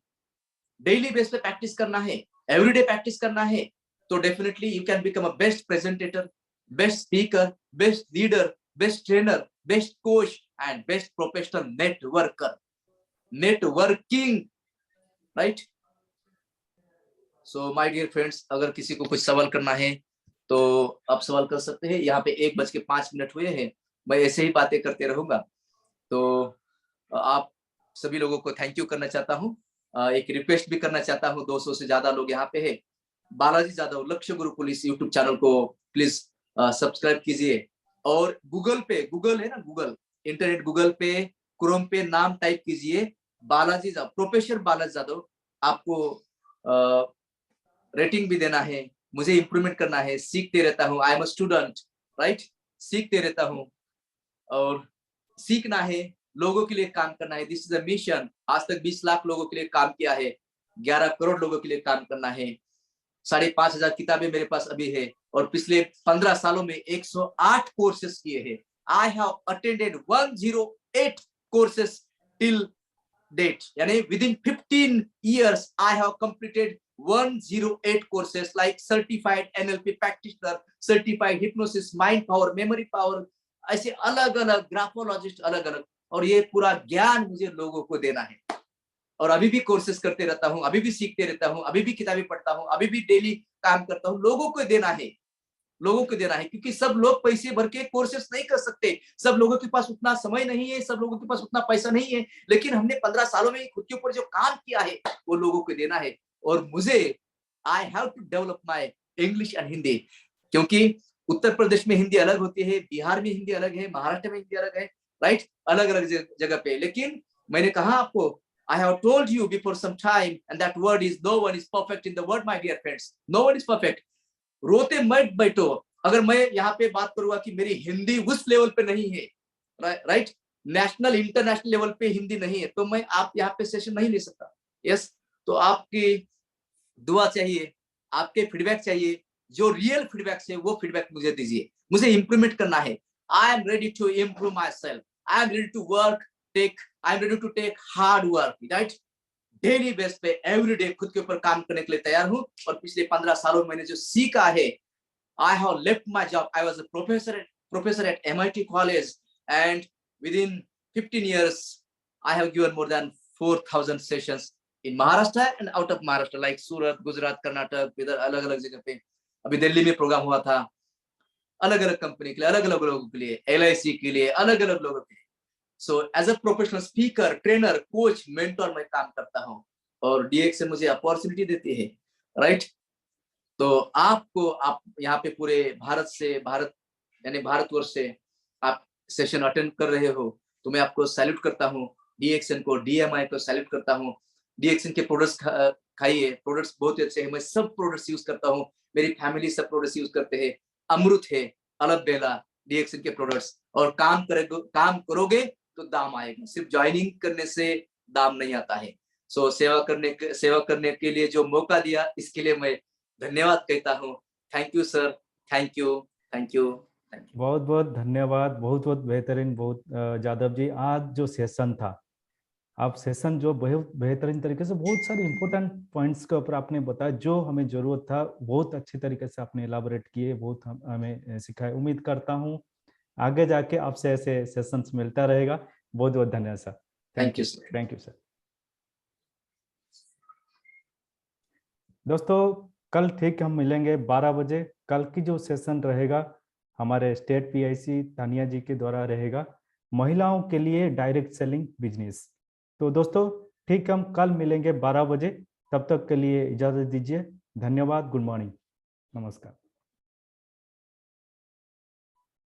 डेली बेस पे प्रैक्टिस करना है, एवरीडे प्रैक्टिस करना है। तो definitely you can become a best presentator, best speaker, best leader, best trainer, best coach and best professional networker, networking, right. So my dear friends, अगर किसी को कुछ सवाल करना है तो आप सवाल कर सकते हैं। यहाँ पे 1:05 हुए हैं, मैं ऐसे ही बातें करते रहूंगा। तो आप सभी लोगों को थैंक यू करना चाहता हूँ। एक रिक्वेस्ट भी करना चाहता हूँ, 200 से ज्यादा लोग यहाँ पे है। बालाजी जाधव लक्ष्य गुरुकुल इस यूट्यूब चैनल को प्लीज सब्सक्राइब कीजिए। और गूगल पे, गूगल है ना, गूगल इंटरनेट, गूगल पे, क्रोम पे नाम टाइप कीजिए बालाजी जाधव, प्रोफेसर बालाजी जाधव। आपको रेटिंग भी देना है, मुझे इंप्रूवमेंट करना है, सीखते रहता हूँ, I am a student, right. सीखते रहता हूँ और सीखना है, लोगों के लिए काम करना है। This is a mission. आज तक 20 लाख लोगों के लिए काम किया है, 11 करोड़ लोगों के लिए काम करना है। 5,500 किताबें मेरे पास अभी है और पिछले 15 सालों में 108 कोर्सेस किए हैं। I have attended 108 courses till date, यानी within 15 years I have completed 108 courses like certified NLP practitioner, certified hypnosis, mind power, memory power, ऐसे अलग अलग ग्राफोलॉजिस्ट, अलग अलग। और ये पूरा ज्ञान मुझे लोगों को देना है और अभी भी कोर्सेस करते रहता हूँ, अभी भी सीखते रहता हूँ, अभी भी किताबें पढ़ता हूँ, अभी भी डेली काम करता हूँ। लोगों को देना है, लोगों को देना है, क्योंकि सब लोग पैसे भर के कोर्सेस नहीं कर सकते, सब लोगों के पास उतना समय नहीं है, सब लोगों के पास उतना पैसा नहीं है। लेकिन हमने 15 सालों में खुद के ऊपर जो काम किया है वो लोगों को देना है। और मुझे I have to develop my English and Hindi, क्योंकि उत्तर प्रदेश में हिंदी अलग होती है, बिहार में हिंदी अलग है, महाराष्ट्र में हिंदी अलग है, राइट, अलग अलग जगह पे। लेकिन मैंने कहा आपको, I have told you before some time, and that word is no one is perfect in the world, my dear friends. No one is perfect. रोते मत बैठो। अगर मैं यहाँ पे बात करूंगा कि मेरी हिंदी उस लेवल पे नहीं है, राइट, नेशनल इंटरनेशनल लेवल पे हिंदी नहीं है, तो मैं आप यहाँ पे सेशन नहीं ले सकता। यस, तो आपकी दुआ चाहिए, आपके फीडबैक चाहिए, जो रियल फीडबैक है वो फीडबैक मुझे दीजिए। मुझे इंप्रूवमेंट करना है। I am ready to improve myself, I am ready to work, I am ready to take hard work, right, daily base पे एवरीडे खुद के ऊपर काम करने के लिए तैयार हूँ। और पिछले 15 सालों में मैंने जो सीखा है, I have left my job. I was a professor at MIT College, and within 15 years, I have given more than 4,000 sessions in Maharashtra and out of Maharashtra, like Surat, Gujarat, Karnataka, इधर अलग अलग जगह पे। अभी दिल्ली में programme हुआ था, अलग अलग कंपनी के लिए, अलग अलग लोगों के लिए, LIC के लिए, अलग अलग लोगों के लिए। So as a professional speaker, trainer, coach, mentor मैं काम करता हूँ, और DX से मुझे अपॉर्चुनिटी देती है, राइट। तो आपको, आप यहाँ पे पूरे भारत यानी भारतवर्ष से आप सेशन अटेंड कर रहे हो, तो मैं आपको सैल्यूट करता हूँ। DXN को, DMI को सैल्यूट करता हूँ। DXN के प्रोडक्ट्स खाइए, प्रोडक्ट्स बहुत ही अच्छे हैं, मैं सब प्रोडक्ट्स यूज करता हूँ, मेरी फैमिली सब प्रोडक्ट्स यूज करते हैं। अमृत है, अलग बेला, DXN के प्रोडक्ट्स। और काम करोगे तो दाम आएगा, सिर्फ ज्वाइनिंग करने से दाम नहीं आता है। सो सेवा करने के लिए जो मौका दिया, इसके लिए मैं धन्यवाद कहता हूँ। Thank you sir, thank you, thank you, thank you. बहुत बहुत धन्यवाद, बहुत बहुत बेहतरीन। बहुत जादव जी, आज जो सेशन था, आप सेशन जो बहुत बेहतरीन तरीके से बहुत सारे इंपॉर्टेंट पॉइंट्स के ऊपर आपने बताया, जो हमें जरूरत था, बहुत अच्छी तरीके से आपने एलाबोरेट किए, बहुत हमें सिखाया। उम्मीद करता हूँ आगे जाके आपसे ऐसे सेशंस मिलता रहेगा। बहुत बहुत धन्यवाद sir. Thank you sir. Thank you sir. दोस्तों, कल ठीक हम मिलेंगे 12 बजे। कल की जो सेशन रहेगा हमारे स्टेट PIC तानिया जी के द्वारा रहेगा, महिलाओं के लिए डायरेक्ट सेलिंग बिजनेस। तो दोस्तों, ठीक हम कल मिलेंगे 12 बजे। तब तक के लिए इजाजत दीजिए। धन्यवाद। Good morning. नमस्कार।